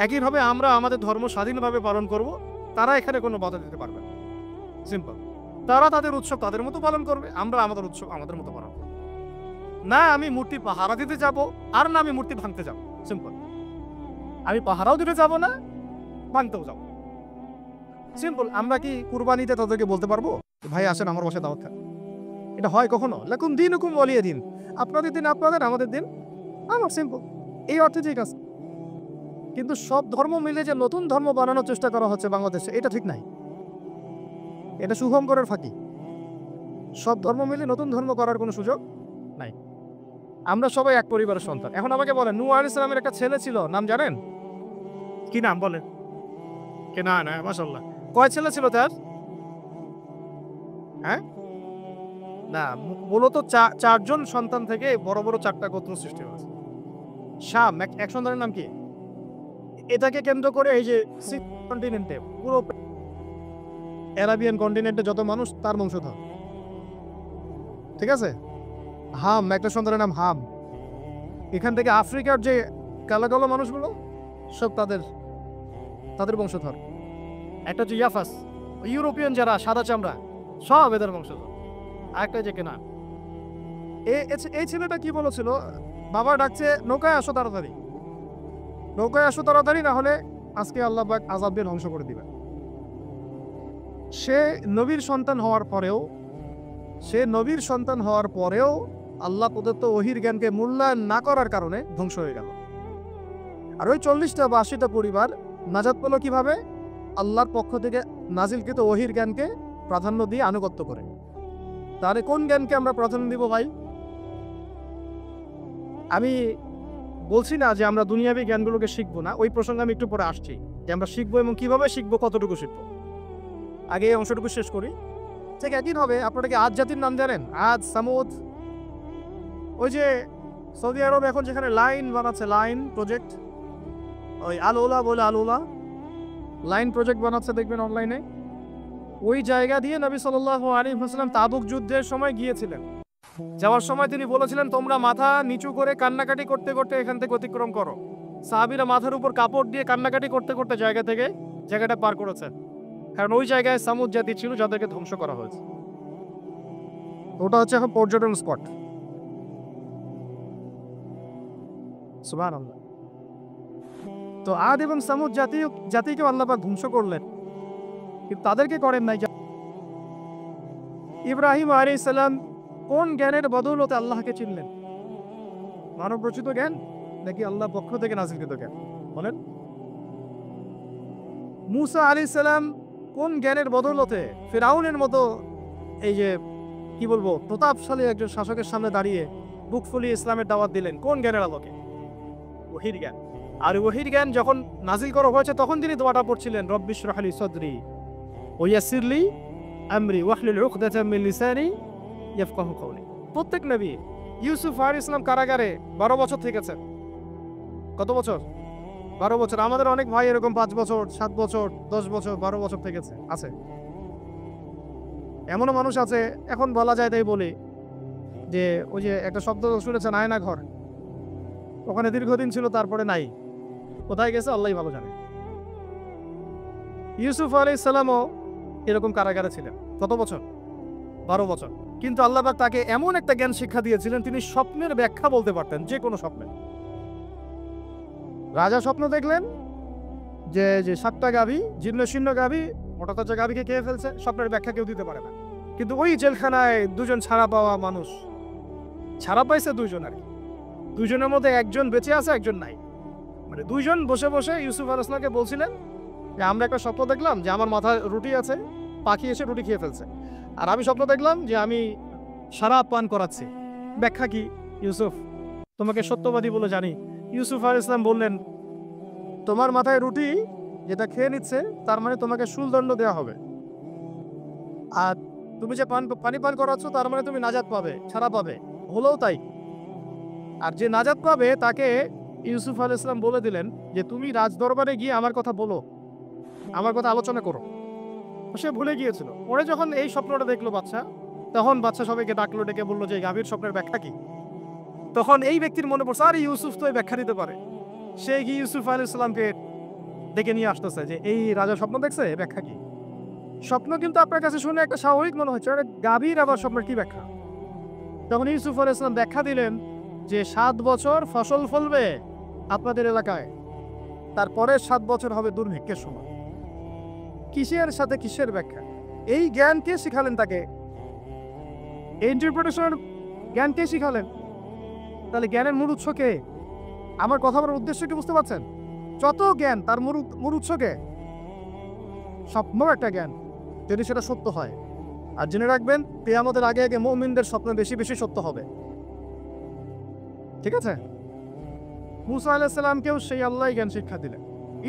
একইভাবে আমরা আমাদের ধর্ম স্বাধীনভাবে পালন করব, তারা এখানে কোনো বাধা দিতে পারবে না। সিম্পল। তারা তাদের উৎসব তাদের মতো পালন করবে, আমরা আমাদের উৎসব আমাদের মতো পালন করব। না আমি মূর্তি পাহারা দিতে যাব, আর না আমি মূর্তি ভাঙতে যাব। সিম্পল। আমি পাহারাও দিতে যাব না, ভাঙতেও যাব। সিম্পল। আমরা কি কুরবানিতে তাদেরকে বলতে পারবো ভাই আসেন আমার বাসায় দাওয়াত খান? এটা হয় কখনো? লাকুম দীনুকুম ওয়ালিয়া দিন। আপনাদের দিন আপনাদের, আমাদের দিন আমার। সিম্পল। এই অর্থে ঠিক আছে। কিন্তু সব ধর্ম মিলে যে নতুন ধর্ম বানানোর চেষ্টা করা হচ্ছে বাংলাদেশে, এটা ঠিক নাই। এটা শুভঙ্করের ফাঁকি। সব ধর্ম মিলে নতুন ধর্ম করার কোনো সুযোগ নাই। আমরা সবাই এক পরিবারের সন্তান। এখন আমাকে বলেন, নূহ আলাইহিস সালামের একটা ছেলে ছিল, নাম জানেন? কি নাম বলেন? কেনান, মাশাআল্লাহ। কয় ছেলে ছিল তার? হ্যাঁ? না, মূলত চারজন সন্তান থেকে বড় বড় 4টা গোত্র সৃষ্টি হয়েছে। শাম এক সন্তানের নাম কি? এটাকে কেন্দ্র করে এই যে কন্টিনেন্টে পুরো অ্যারাবিয়ান কন্টিনেন্টে যত মানুষ তার বংশধর। ঠিক আছে? হাম একটা সন্তানের নাম হাম। এখান থেকে আফ্রিকার যে কালো কালো মানুষগুলো সব তাদের বংশধর। একটা হচ্ছে ইয়াফাস, ইউরোপিয়ান যারা সাদা চামড়া সব এদের বংশধর। আরেকটা যে কেনান। এই ছেলেটা কি বলেছিল? বাবা ডাকছে, নৌকায় আসো তাড়াতাড়ি, নৌকায় আসো তাড়াতাড়ি, না হলে আজকে আল্লাহ পাক আযাব দিয়ে ধ্বংস করে দিবেন। সে নবীর সন্তান হওয়ার পরেও আল্লাহ প্রদত্ত ওহির জ্ঞানকে মূল্যায়ন না করার কারণে ধ্বংস হয়ে গেল। আর ওই 40টা বা 80টা পরিবার নাজাত পেল কিভাবে? আল্লাহর পক্ষ থেকে নাজিলকৃত ওহির জ্ঞানকে প্রাধান্য দিয়ে আনুগত্য করে। তাহলে কোন জ্ঞানকে আমরা প্রাধান্য দিব ভাই? আমি বলছি না যে আমরা দুনিয়াবী জ্ঞানগুলোকে শিখবো না, ওই প্রসঙ্গে আমি একটু পরে আসছি, যে আমরা শিখবো এবং কিভাবে শিখবো, কতটুকু শিখবো। আগে এই অংশটুকু শেষ করি। ঠিক একদিন হবে। আপনারা কি আদ জাতির নাম জানেন? আদ, সামুদ। ওই যে সৌদি আরব এখন যেখানে লাইন বানাচ্ছে, লাইন প্রজেক্ট, ওই আল-ওলা বলে, আল-ওলা লাইন প্রজেক্ট বানাচ্ছে, দেখবেন অনলাইনে। ওই জায়গা দিয়ে নবী সাল্লাল্লাহু আলাইহি ওয়াসাল্লাম তাবুক যুদ্ধের সময় গিয়েছিলেন। যাওয়ার সময় তিনি বলেছিলেন, তোমরা মাথা নিচু করে কান্নাকাটি করতে করতে এখান থেকে অতিক্রম করো। সাহাবীরা মাথার উপর কাপড় দিয়ে কান্নাকাটি করতে করতে জায়গাটা পার করেছেন, কারণ ওই জায়গায় সামুদ জাতি ছিল যাদেরকে ধ্বংস করা হয়েছে। ওটা হচ্ছে এখন পর্যটন স্পট। সুবহানাল্লাহ। তো আদ এবং সামুদ জাতিকেও আল্লাহ পাক ধ্বংস করলেন, কিন্তু তাদেরকে করেন নাই। ইব্রাহিম আলাইহিস সালাম কোন জ্ঞানের বদৌলতে আল্লাহকে চিনলেন? মানব রচিত জ্ঞান নাকি আল্লাহ পক্ষ থেকে নাযিলকৃত জ্ঞান? বলেন। মুসা আলাইহিস সালাম কোন জ্ঞানের বদৌলতে ফিরআউনের মতো এই যে কি বলবো প্রতাপশালী একজন শাসকের সামনে দাঁড়িয়ে বুক ফুলিয়ে ইসলামের দাওয়াত দিলেন? কোন জ্ঞানের আলোকে? ওহীর জ্ঞান। আর ওহীর জ্ঞান যখন নাজিল করা হয়েছে তখন তিনি দোয়াটা পড়ছিলেন, রব্বি ইশরাহ লি সাদরি ওয়া ইয়াসসির লি আমরি ওয়াহলুল উকদাতাম মিন লিসানি ইয়াফকাহু কওলি। প্রত্যেক নবী, ইউসুফ আলাইহিস সালাম কারাগারে 12 বছর থেকেছেন। কত বছর? 12 বছর। আমাদের অনেক ভাই এরকম 5 বছর, 7 বছর, 10 বছর, 12 বছর থেকেছে, আছে। এমনও মানুষ আছে, এখন বলা যায় তাই বলি, যে ওই যে একটা শব্দ শুনেছেন, আয়না ঘর, ওখানে দীর্ঘদিন ছিল, তারপরে নাই, কোথায় গেছে আল্লাহই ভালো জানে। ইউসুফ আলাইহিস সালামও এরকম কারাগারে ছিলেন। কত বছর? 12 বছর। কিন্তু আল্লাহ পাক তাকে এমন একটা জ্ঞান শিক্ষা দিয়েছিলেন, তিনি স্বপ্নের ব্যাখ্যা বলতে পারতেন, যে কোনো স্বপ্নের। রাজা স্বপ্ন দেখলেন যে 7টা গাভী, জীর্ণ শীর্ণ গাভী, মোটা তাজা গাভীকে খেয়ে ফেলছে, স্বপ্নের ব্যাখ্যা কেউ দিতে পারে না। কিন্তু ওই জেলখানায় 2 জন ছাড়া পাওয়া মানুষ, ছাড়া পাইছে 2 জন আর কি, 2 জনের মধ্যে একজন বেঁচে আছে, একজন নাই। মানে 2 জন বসে বসে ইউসুফ আলাইহিস সালামকে বলছিলেন যে আমরা একটা স্বপ্ন দেখলাম যে আমার মাথায় রুটি আছে, পাখি এসে রুটি খেয়ে ফেলছে। আর আমি স্বপ্ন দেখলাম যে আমি শরাব পান করাচ্ছি, ব্যাখ্যা কি ইউসুফ? তোমাকে সত্যবাদী বলে জানি। ইউসুফ আলাইহিস সালাম বললেন, তোমার মাথায় রুটি যেটা খেয়ে নিচ্ছে তার মানে তোমাকে শুলদণ্ড দেওয়া হবে, আর তুমি যে পানি পান করাচ্ছ তার মানে তুমি নাজাত পাবে, ছাড়া পাবে। হলেও তাই। আর যে নাজাত পাবে তাকে ইউসুফ আলাইহিস সালাম বলে দিলেন যে তুমি রাজদরবারে গিয়ে আমার কথা বলো, আমার কথা আলোচনা করো। সে ভুলে গিয়েছিল। পরে যখন এই স্বপ্নটা দেখলো বাচ্চা, তখন বাচ্চা সবাইকে ডাকলো, ডেকে বললো যে গাভীর স্বপ্নের ব্যাখ্যা কি। তখন এই ব্যক্তির মনে পড়ছে, আরে ইউসুফ তো এই ব্যাখ্যা দিতে পারে। সে গিয়ে ইউসুফ আলাইহিস সালামকে ডেকে নিয়ে আসতেছে যে এই রাজা স্বপ্ন দেখছে, ব্যাখ্যা কি। স্বপ্ন কিন্তু আপনার কাছে শুনে একটা স্বাভাবিক মনে হচ্ছে, আরে গাভীর আবার স্বপ্নের কি ব্যাখ্যা? তখন ইউসুফ আলাইহিস সালাম ব্যাখ্যা দিলেন যে 7 বছর ফসল ফলবে আপনাদের এলাকায়, তারপরে 7 বছর হবে দুর্ভিক্ষের সময়। কিসের সাথে কিসের ব্যাখ্যা? এই জ্ঞান কে শিখালেন তাকে? এই ইন্টারপ্রিটেশনের জ্ঞান কে শিখালেন? তাহলে জ্ঞানের মূল উৎস কে? আমার কথা বলার উদ্দেশ্য কি বুঝতে পারছেন? যত জ্ঞান তার মূল উৎস কে? স্বপ্ন একটা জ্ঞান, যদি সেটা সত্য হয়। আর জেনে রাখবেন, কিয়ামতের আগে আগে মুমিনদের স্বপ্ন বেশি বেশি সত্য হবে। ঠিক আছে? মুসা আলাইহিস সালামকেও সেই আল্লাহই জ্ঞান শিক্ষা দিলেন।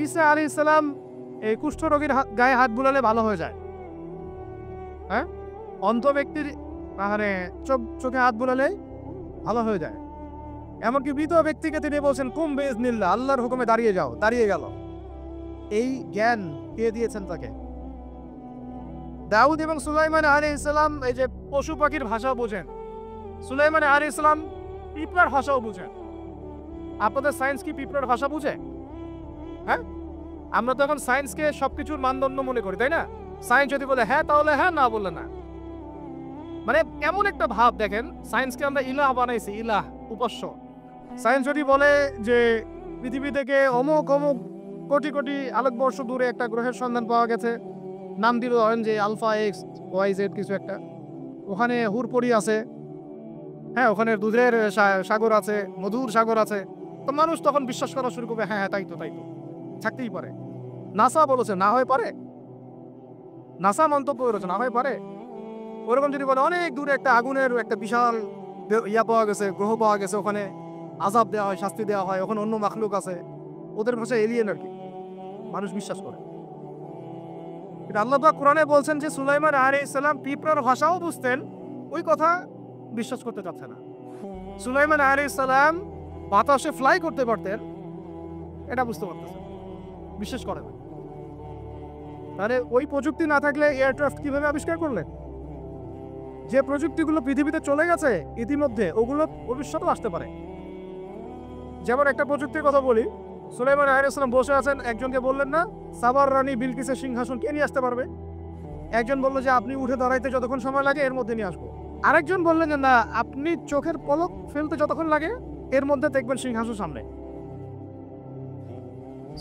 ঈসা আলাইহিস সালাম এই কুষ্ঠরোগীর গায়ে হাত বুলালে ভালো হয়ে যায়। হ্যাঁ, অন্ধ ব্যক্তির মানে চোখে হাত বুলালে ভালো হয়ে যায়। এমনকি মৃত ব্যক্তিকে তিনি বলছেন কুম বিইজনিল্লাহ, আল্লাহর হুকুমে দাঁড়িয়ে যাও, দাঁড়িয়ে গেল। এই জ্ঞান কে দিয়েছেন তাকে? দাউদ এবং সুলাইমান আলাইহিস সালাম এই যে পশু পাখির ভাষা বোঝেন, সুলাইমান আলাইহিস সালাম পিঁপড়ার ভাষাও বুঝেন। আপনাদের সায়েন্স কি পিঁপড়ার ভাষা বুঝে? হ্যাঁ, আমরা তো এখন সায়েন্সকে সবকিছুর মানদণ্ড মনে করি, তাই না? সায়েন্স যদি বলে হ্যাঁ তাহলে হ্যাঁ, না বললে না। মানে এমন একটা ভাব, দেখেন সায়েন্সকে আমরা ইলাহ বানাইছি, ইলাহ, উপাস্য। সায়েন্স যদি বলে যে পৃথিবী থেকে অমুক অমুক কোটি কোটি আলোকবর্ষ দূরে একটা গ্রহের সন্ধান পাওয়া গেছে, নাম দিল ধরেন যে আলফা এক্স ওয়াই জেড কিছু একটা, ওখানে হুরপরি আছে, হ্যাঁ ওখানে দুধের সাগর আছে, মধুর সাগর আছে, তো মানুষ তখন বিশ্বাস করা শুরু করবে হ্যাঁ হ্যাঁ তাই তো থাকতেই পারে। নাসা বলেছে না হয়ে পারে, নাসা মন্তব্য করেছে না হয়ে পারে। ওরকম যদি বলে অনেক দূরে একটা আগুনের একটা বিশাল ইয়া পাওয়া গেছে, গ্রহ পাওয়া গেছে, ওখানে আযাব দেওয়া হয়, শাস্তি দেওয়া হয়, ওখানে অন্য মাখলুক আছে, ওদের ভাষায় এলিয়েন আর কি, মানুষ বিশ্বাস করে। আল্লাহ পাক কোরআনে বলছেন যে সুলাইমান আলাইহিস সালাম পিঁপড়ার ভাষাও বুঝতেন, ওই কথা বিশ্বাস করতে চাচ্ছে না। সুলাইমান আলাইহিস সালাম বাতাসে ফ্লাই করতে পারতেন, এটা বুঝতে পারতেছেন, বিশ্বাস করেন। তাহলে ওই প্রযুক্তি না থাকলে এয়ারক্রাফট কিভাবে আবিষ্কার করলেন? যে প্রযুক্তিগুলো পৃথিবীতে চলে গেছে ইতিমধ্যে, ওগুলো ভবিষ্যতেও আসতে পারে। যেমন একটা প্রযুক্তির কথা বলি, সুলাইমান আলাইহিস সালাম বসে আছেন, একজনকে বললেন না সাবার রানী বিলকিসের সিংহাসন কে নিয়ে আসতে পারবে? একজন বলল যে আপনি উঠে দাঁড়াইতে যতক্ষণ সময় লাগে এর মধ্যে নিয়ে আসবো। আরেকজন বললেন যে না, আপনি চোখের পলক ফেলতে যতক্ষণ লাগে এর মধ্যে দেখবেন সিংহাসন সামনে।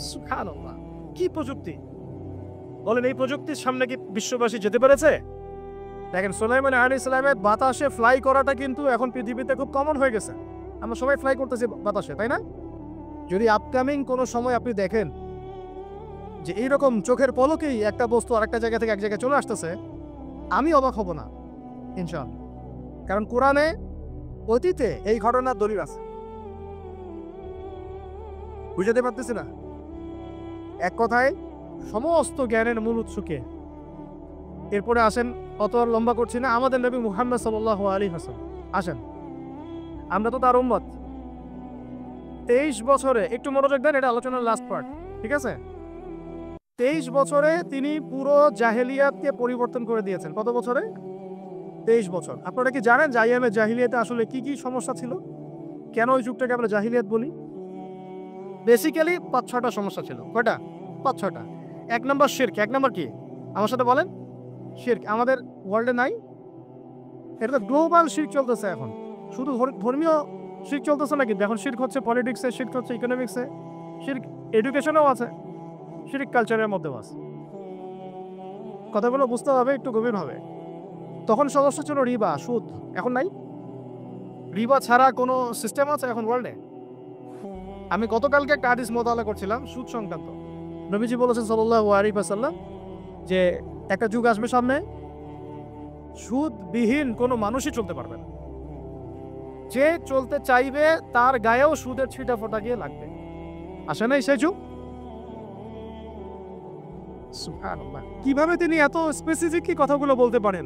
সুবহানাল্লাহ, কি প্রযুক্তি! বলেন এই প্রযুক্তির সামনে কি বিশ্ববাসী যেতে পেরেছে? দেখেন সুলাইমান আলাইহিস সালামের বাতাসে ফ্লাই করাটা কিন্তু এখন পৃথিবীতে খুব কমন হয়ে গেছে। আমরা সবাই ফ্লাই করতেছি বাতাসে, তাই না? যদি আপকামিং কোনো সময় আপনি দেখেন যে এইরকম চোখের পলকেই একটা বস্তু আরেকটা জায়গা থেকে এক জায়গায় চলে আসতেছে, আমি অবাক হব না ইনশাআল্লাহ। কারণ কোরআনে অতীতে এই ঘটনার দলিল আছে। বুঝাতে পারতেছি না? এক কথায় সমস্ত জ্ঞানের মূল উৎস কে? এরপরে আসেন, অত লম্বা করছি না, আমাদের নবী মুহাম্মদ সাল্লাল্লাহু আলাইহি ওয়াসাল্লাম আসেন, আমরা তো তার উম্মত। 23 বছরে, একটু মনোযোগ দেন, এটা আলোচনার লাস্ট পার্ট, ঠিক আছে? 23 বছরে তিনি পুরো জাহেলিয়াতকে পরিবর্তন করে দিয়েছেন। কত বছরে? 23 বছর। আপনারা কি জানেন যে আইয়ামে জাহিলিয়াতে আসলে কি কি সমস্যা ছিল? কেন ওই যুগটাকে আমরা জাহিলিয়াত বলি? বেসিক্যালি 5-6টা সমস্যা ছিল। কয়টা? 5-6টা। 1 নম্বর শিরক। 1 নম্বর কি? আমার সাথে বলেন। শিরক আমাদের ওয়ার্ল্ডে নাই? এটা তো গ্লোবাল শিরক চলতেছে এখন। শুধু ধর্মীয় শিরক চলতেছে না, কিন্তু এখন শিরক হচ্ছে পলিটিক্সে, শিরক হচ্ছে ইকোনমিক্সে, শিরক এডুকেশনেও আছে, শিরক কালচারের মধ্যেও আছে। কথাগুলো বুঝতে হবে একটু গভীরভাবে। তখন সমস্যা ছিল রিবা, সুদ। এখন নাই? রিবা ছাড়া কোনো সিস্টেম আছে এখন ওয়ার্ল্ডে? আমি গতকালকে একটা হাদিস মোতালা করছিলাম সুদ সংক্রান্ত। নবীজি বলেছেন সাল্লাল্লাহু আলাইহি ওয়াসাল্লাম যে একটা যুগ আসবে সামনে, সুদবিহীন কোনো মানুষই চলতে পারবে না। যে চলতে চাইবে তার গায়েও সুদের ছিটা ফোটা গিয়ে লাগবে। আসে নাই সেই যুগ? সুবহানাল্লাহ, কিভাবে তিনি এত স্পেসিফিক কি কথাগুলো বলতে পারেন?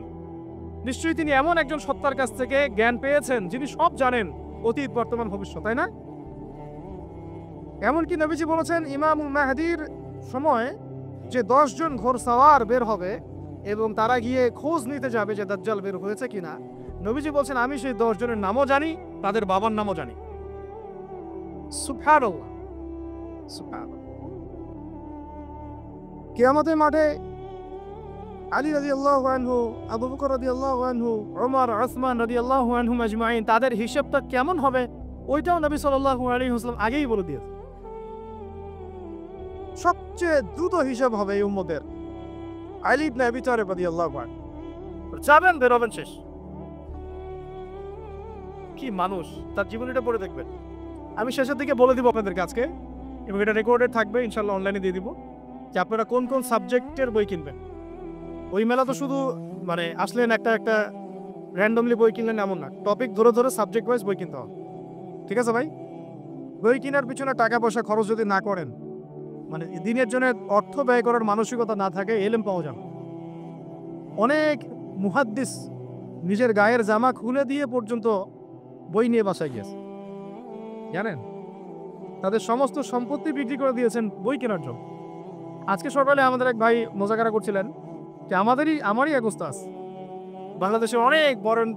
নিশ্চয়ই তিনি এমন একজন সত্তার কাছ থেকে জ্ঞান পেয়েছেন যিনি সব জানেন, অতীত বর্তমান ভবিষ্যৎ, তাই না? এমনকি নবীজি বলেছেন ইমামুল মাহদির সময় যে 10 জন ঘোড়সওয়ার বের হবে এবং তারা গিয়ে খোঁজ নিতে যাবে যে দাজ্জাল বের হয়েছে কিনা, নবীজি বলছেন আমি সেই 10 জনের নামও জানি, তাদের বাবার নামও জানি। সুবহানাল্লাহ, সুবহানাল্লাহ। কিয়ামতের মাঠে আলী রাদিয়াল্লাহু আনহু, আবু বকর রাদিয়াল্লাহু আনহু, ওমর, ওসমান রাদিয়াল্লাহু আনহুম আজমাইন, তাদের হিসাবটা কেমন হবে ওইটাও নবী সাল্লাল্লাহু আলাইহি ওয়াসাল্লাম আগেই বলে দিয়েছেন। সবচেয়ে দ্রুত হিসাব হবে এই উম্মতের আলী ইবনে আবি তালেব রাদিয়াল্লাহু আনহু। যাবেন, বেরোবেন, শেষ। কি মানুষ, তার জীবনীটা পড়ে দেখবেন। আমি শেষের দিকে বলে দিব আপনাদের কাছে, এবং এটা রেকর্ডেড থাকবে, ইনশাল্লাহ অনলাইনে দিয়ে দিব, যে আপনারা কোন কোন সাবজেক্টের বই কিনবেন। ওই মেলা তো শুধু মানে আসলেন একটা র্যান্ডমলি বই কিনলেন এমন না, টপিক ধরে ধরে সাবজেক্ট ওয়াইজ বই কিনতে হবে। ঠিক আছে ভাই? বই কেনার পিছনে টাকা পয়সা খরচ যদি না করেন, মানে দিনের জন্য অর্থ ব্যয় করার মানসিকতা না থাকে, এলেম পাওয়া যাবে না। অনেক মুহাদ্দিস নিজের গায়ের জামা খুলে দিয়ে পর্যন্ত বই নিয়ে বাসায় গিয়েছে, জানেন? তাদের সমস্ত সম্পত্তি বিক্রি করে দিয়েছেন বই কেনার জন্য। আজকে সকালে আমাদের এক ভাই মোজাকারা করছিলেন যে আমারই এক উস্তাদ, বাংলাদেশের অনেক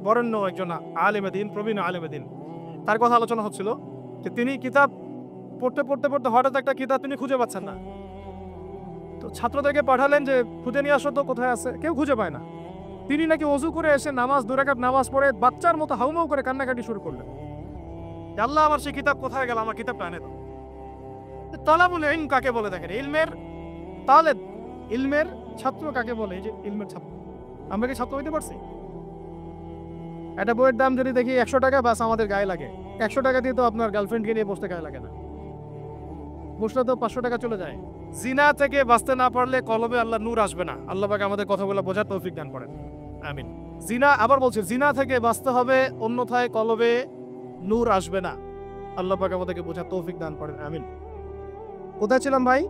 বরেণ্য একজন আলেমে দ্বীন, প্রবীণ আলেমে দ্বীন, তার কথা আলোচনা হচ্ছিল যে তিনি কিতাব পড়তে হঠাৎ একটা কিতাব তিনি খুঁজে পাচ্ছেন না। তো ছাত্রদেরকে পাঠালেন যে খুঁজে নিয়ে আসো তো, কোথায় আছে, কেউ খুঁজে পায় না। তিনি নাকি ওযু করে এসে নামাজ 2 রাকাত নামাজ পড়ে বাচ্চার মতো হাউমাউ করে কান্নাকাটি শুরু করলেন, আল্লাহ আমার সেই কিতাব কোথায় গেল, আমার কিতাবটা এনে দাও। তালাবুল ইলম কাকে বলে দেখেন, ইলমের তালেব, ইলমের ছাত্র কাকে বলে? এই যে ইলমের ছাত্র, আমরা কি ছাত্র হইতে পারছি? একটা বইয়ের দাম যদি দেখি 100 টাকা, বাস আমাদের গায়ে লাগে। 100 টাকা দিয়ে তো আপনার গার্লফ্রেন্ডকে নিয়ে বসতে গায়ে লাগে না, বসলে তো 500 টাকা চলে যায়। জিনা থেকে বাঁচতে না পারলে কলবে আল্লাহ নূর আসবে না। আল্লাহ পাক আমাদের কথাগুলো বোঝার তৌফিক দান করেন, আমিন। জিনা, আবার বলছি, জিনা থেকে বাঁচতে হবে, অন্যথায় কলবে নূর আসবে না। আল্লাহ পাক আমাদেরকে বোঝার তৌফিক দান করেন, আমিন। কোথায় ছিলাম ভাই?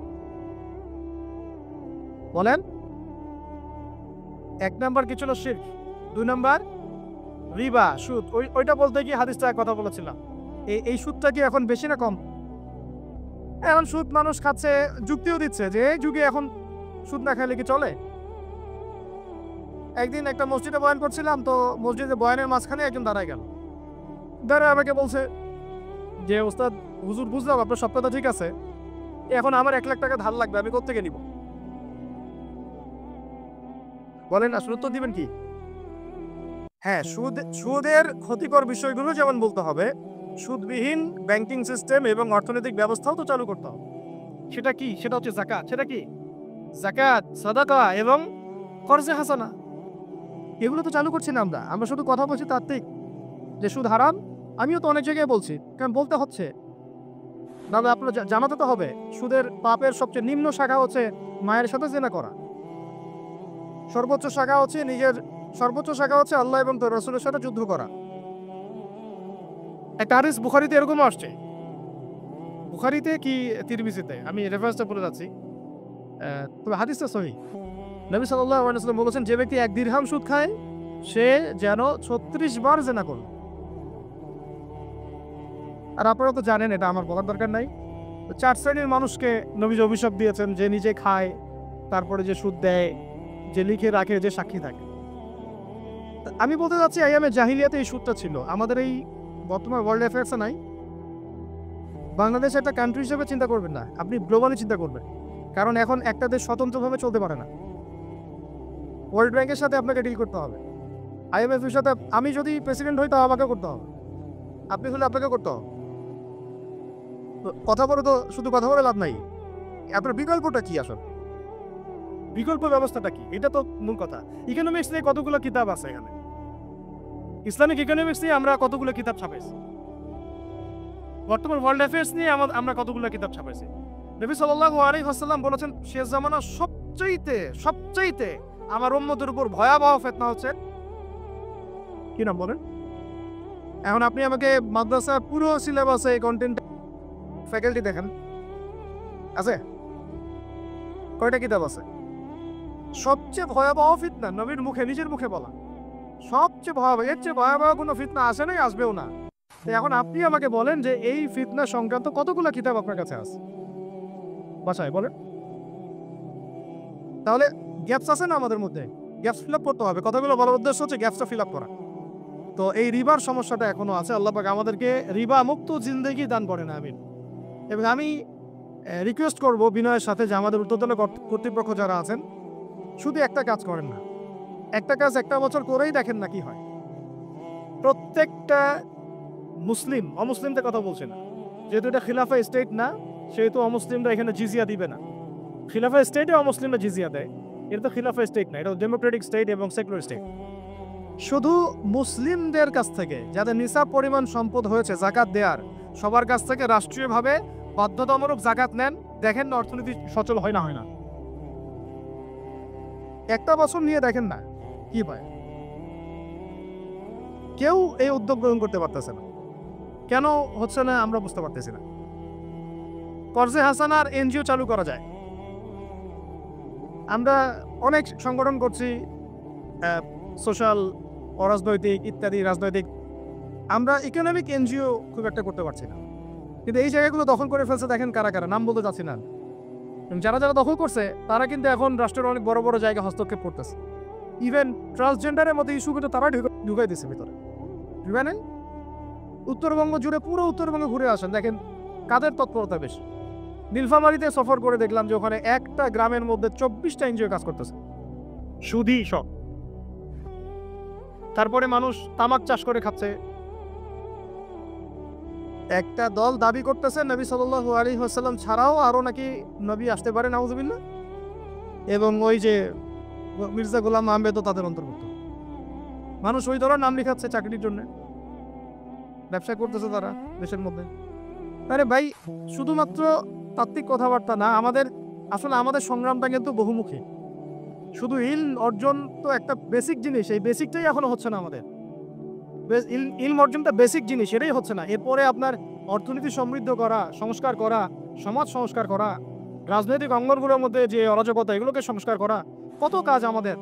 বলেন। 1 নাম্বার কি ছিল? শিরক। 2 নাম্বার রিবা, সুদ। ওইটা বলতে গিয়ে হাদিসটা কথা বলেছিলাম। এই সুদটা কি এখন বেশি না কম? এখন সুদ মানুষ খাচ্ছে, যুক্তিও দিচ্ছে যে এই যুগে এখন সুদ না খাইলে কি চলে? একদিন একটা মসজিদে বয়ান করছিলাম, তো মসজিদে বয়ানের মাঝখানে একজন দাঁড়ায় গেল, দাঁড়ায় আমাকে বলছে যে ওস্তাদ, হুজুর বুঝলাম আপনার সব কথা ঠিক আছে, এখন আমার 1 লাখ টাকা ধার লাগবে, আমি কোত্থেকে নিব? বলেন আসলে উত্তর দিবেন কি? হ্যাঁ, সুদের ক্ষতিকর বিষয়গুলো যেমন বলতে হবে, সুদবিহীন ব্যাংকিং সিস্টেম এবং অর্থনৈতিক ব্যবস্থাও তো চালু করতে হবে। সেটা কি? সেটা হচ্ছে যাকাত। সেটা কি? যাকাত, সাদাকা এবং কর্জে হাসানা। এগুলো তো চালু করছি না আমরা শুধু কথা বলছি তাত্ত্বিক যে সুদ হারাম। আমিও তো অনেক জায়গায় বলছি, কারণ বলতে হচ্ছে, নাহলে আপনার জানাতে তো হবে। সুদের পাপের সবচেয়ে নিম্ন শাখা হচ্ছে মায়ের সাথে জেনা করা, সর্বোচ্চ শাখা হচ্ছে আল্লাহ এবং তার রাসূলের সাথে যুদ্ধ করা। একটা হাদিস বুখারীতে এরকম আসছে, বুখারীতে কি তিরমিজিতে, আমি রেফারেন্সটা বলে যাচ্ছি, তবে হাদিসটা সহিহ। নবী সাল্লাল্লাহু আলাইহি ওয়াসাল্লাম বলেছেন, যে ব্যক্তি 1 দিরহাম সুদ খায় সে যেন 36 বার জিনা করল। আর আপনারা তো জানেন, এটা আমার বলার দরকার নাই। 4 শ্রেণীর মানুষকে নবীজি অভিশাপ দিয়েছেন, যে নিজে খায়, তারপরে যে সুদ দেয়, যে লিখে রাখে, যে সাক্ষী থাকে। আমি বলতে চাচ্ছি, আইয়ামে জাহিলিয়াতে এই সুদটা ছিল, আমাদের এই বর্তমান ওয়ার্ল্ড অ্যাফেয়ার্সে নাই। বাংলাদেশ একটা কান্ট্রি হিসেবে চিন্তা করবেন না, আপনি গ্লোবালি চিন্তা করবেন, কারণ এখন একটা দেশ স্বতন্ত্রভাবে চলতে পারে না। ওয়ার্ল্ড ব্যাংকের সাথে আপনাকে ডিল করতে হবে, IMF এর সাথে। আমি যদি প্রেসিডেন্ট হই, তাও আমাকে করতে হবে, আপনি হলে আপনাকে করতে হবে। কথা বলে তো শুধু কথা বলে লাভ নাই। আপনার বিকল্পটা কি? আসলে বিকল্প ব্যবস্থাটা কি? এটা তো মূল কথা। ইকোনমিক্স নিয়ে কতগুলো কিতাব আছে এখানে, ইসলামিক ইকোনমিক্স নিয়ে আমরা কতগুলো কিতাব ছাপাইছি, বর্তমান ওয়ার্ল্ড অ্যাফেয়ার্স নিয়ে আমরা কতগুলো কিতাব ছাপাইছি। নবী সাল্লাল্লাহু আলাইহি ওয়াসাল্লাম বলেছেন, শেষ জামানা সবচাইতে আমার উম্মতের উপর ভয়াবহ ফিতনা হচ্ছে, কি নাম বলেন? এখন আপনি আমাকে মাদ্রাসার পুরো সিলেবাসে কন্টেন্ট ফ্যাকাল্টি দেখেন, আছে কয়টা কিতাব আছে? সবচেয়ে ভয়াবহ ফিতনা নবীর মুখে, নিজের মুখে বলা, সবচেয়ে ভয়াবহ, এর চেয়ে ভয়াবহ কোনো ফিতনা আসে নাই, আসবেও না। এখন আপনি আমাকে বলেন যে এই ফিতনা সংক্রান্ত কতগুলো কিতাব আপনার কাছে আছে বাসায়, বলেন। তাহলে গ্যাপস আছে না আমাদের মধ্যে? গ্যাপস ফিল আপ করতে হবে। কথাগুলো বলার উদ্দেশ্য হচ্ছে গ্যাপসটা ফিল আপ করা। তো এই রিবার সমস্যাটা এখনো আছে। আল্লাহ পাক আমাদেরকে রিবা মুক্ত জিন্দেগি দান করেন, আমিন। এবং আমি রিকোয়েস্ট করব বিনয়ের সাথে যে আমাদের ঊর্ধ্বতন কর্তৃপক্ষ যারা আছেন, শুধু একটা কাজ করেন না, একটা কাজ একটা বছর করেই দেখেন না কি হয়। প্রত্যেকটা মুসলিম, অমুসলিমদের কথা বলছে না, যেহেতু এটা খিলাফা স্টেট না, সেহেতু অমুসলিমরা এখানে জিজিয়া দিবে না। খিলাফা স্টেটে অমুসলিমরা জিজিয়া দেয়, এটা তো খিলাফা স্টেট না, এটা ডেমোক্রেটিক স্টেট এবং সেকুলার স্টেট। শুধু মুসলিমদের কাছ থেকে যাদের নিসাব পরিমাণ সম্পদ হয়েছে জাকাত দেওয়ার, সবার কাছ থেকে রাষ্ট্রীয়ভাবে বাধ্যতামূলক জাকাত নেন, দেখেন না অর্থনীতি সচল হয় না। একটা বছর নিয়ে দেখেন না কি হয়। কেউ এই উদ্যোগ গ্রহণ করতে পারতেছে না। কেন হচ্ছে না আমরা বুঝতে পারতেছি না। কর্জে হাসানার এনজিও চালু করা যায়, আমরা অনেক সংগঠন করছি, সোশ্যাল, অরাজনৈতিক ইত্যাদি রাজনৈতিক, আমরা ইকোনমিক এনজিও খুব একটা করতে পারছি না। কিন্তু এই জায়গাগুলো দখল করে ফেলছে, দেখেন কারা কারা, নাম বলতে চাচ্ছি না। যারা যারা দখল করছে তারা কিন্তু এখন রাষ্ট্রের অনেক বড় বড় জায়গা হস্তক্ষেপ করতেছে। ইভেন ট্রান্সজেন্ডারের মতো ইস্যু কিন্তু তারা ঢুকাই দিচ্ছে ভিতরে, ঢুকায় নাই? উত্তরবঙ্গ জুড়ে, পুরো উত্তরবঙ্গ ঘুরে আসেন, দেখেন কাদের তৎপরতা বেশি। নীলফামারীতে সফর করে দেখলাম যে ওখানে একটা গ্রামের মধ্যে 24টা এনজিও কাজ করতেছে, সুদী সব। তারপরে মানুষ তামাক চাষ করে খাচ্ছে। একটা দল দাবি করতেছে নবী সাল্লাল্লাহু আলাইহি ওয়াসাল্লাম ছাড়াও আরো নাকি নবী আসতে পারে, নাউযুবিল্লাহ, এবং ওই যে মির্জা গোলাম আহমেদও তাদের অন্তর্ভুক্ত। মানুষ ওই দলের নাম লিখাচ্ছে চাকরির জন্য, ব্যবসা করতেছে তারা দেশের মধ্যে। আরে ভাই, শুধুমাত্র তাত্ত্বিক কথাবার্তা না, আমাদের সংগ্রামটা কিন্তু বহুমুখী। শুধু ইলম অর্জন তো একটা বেসিক জিনিস, এই বেসিকটাই এখনো হচ্ছে না আমাদের। ইলম অর্জনটা বেসিক জিনিস, এটাই হচ্ছে না। এরপরে আপনার অর্থনীতি সমৃদ্ধ করা, সংস্কার করা, সমাজ সংস্কার করা, রাজনৈতিক অঙ্গনগুলোর মধ্যে যে অরাজকতা, এগুলোকে সংস্কার করা, কত কাজ আমাদের।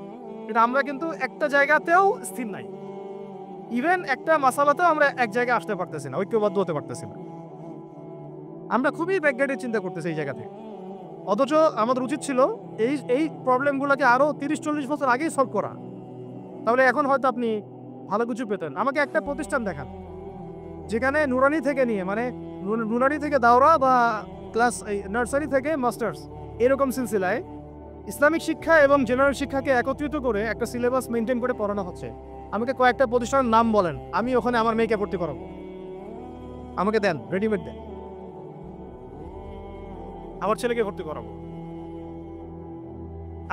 এটা আমরা কিন্তু একটা জায়গাতেও স্থির নাই। ইভেন একটা মাসালাতেও আমরা এক জায়গায় আসতে পারতেছি না, ঐক্যবদ্ধ হতে পারতেছি না। আমরা খুবই ব্যাকগ্রাউন্ডে চিন্তা করতেছি এই জায়গা থেকে। অথচ আমাদের উচিত ছিল এই প্রবলেমগুলোকে আরও 30-40 বছর আগেই সলভ করা। তাহলে এখন হয়তো আপনি ভালো কিছু পেতেন। আমাকে একটা প্রতিষ্ঠান দেখান যেখানে নুরানি থেকে নিয়ে, মানে নুরানি থেকে দাওরা বা ক্লাস নার্সারি থেকে মাস্টার্স, এরকম সিলসিলায় ইসলামিক শিক্ষা এবং জেনারেল শিক্ষাকে একত্রিত করে একটা সিলেবাস মেনটেন করে পড়ানো হচ্ছে। আমাকে কয়েকটা প্রতিষ্ঠানের নাম বলেন, আমি ওখানে আমার মেয়েকে ভর্তি করাবো। আমাকে দেন, রেডিমেড দেন, আমার ছেলেকে ভর্তি করাবো।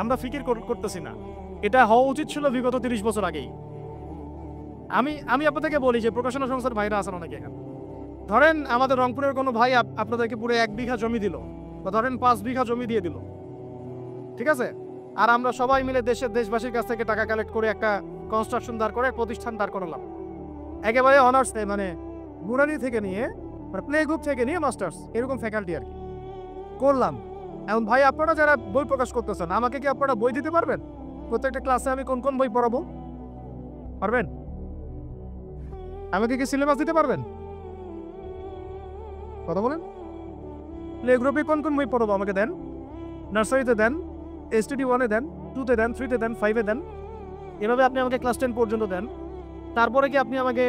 আমরা ফিকির করতেছি না। এটা হওয়া উচিত ছিল বিগত 30 বছর আগেই। আমি আপনাদেরকে বলি যে প্রকাশনা সংস্থার ভাইরা আছেন অনেকে এখানে। ধরেন আমাদের রংপুরের কোনো ভাই আপনাদেরকে পুরো 1 বিঘা জমি দিল, বা ধরেন 5 বিঘা জমি দিয়ে দিল, ঠিক আছে? আর আমরা সবাই মিলে দেশবাসীর কাছ থেকে টাকা কালেক্ট করে একটা কনস্ট্রাকশন দাঁড় করে প্রতিষ্ঠান দাঁড় করালাম, একেবারে অনার্স, মানে নুরানি থেকে নিয়ে, মানে প্লে গ্রুপ থেকে নিয়ে মাস্টার্স, এরকম ফ্যাকাল্টি আর কি করলাম। এখন ভাই, আপনারা যারা বই প্রকাশ করতেছেন, আমাকে কি আপনারা বই দিতে পারবেন? প্রত্যেকটা ক্লাসে আমি কোন কোন বই পড়াবো পারবেন? আমাকে কি সিলেবাস দিতে পারবেন? কথা বলেন। প্লে গ্রুপে কোন কোন বই পড়াবো আমাকে দেন। নার্সারিতে দেন, STD 1-এ দেন, 2-তে দেন, 3-তে দেন, 5-এ দেন। এভাবে আপনি আমাকে ক্লাস 10 পর্যন্ত দেন। তারপরে কি আপনি আমাকে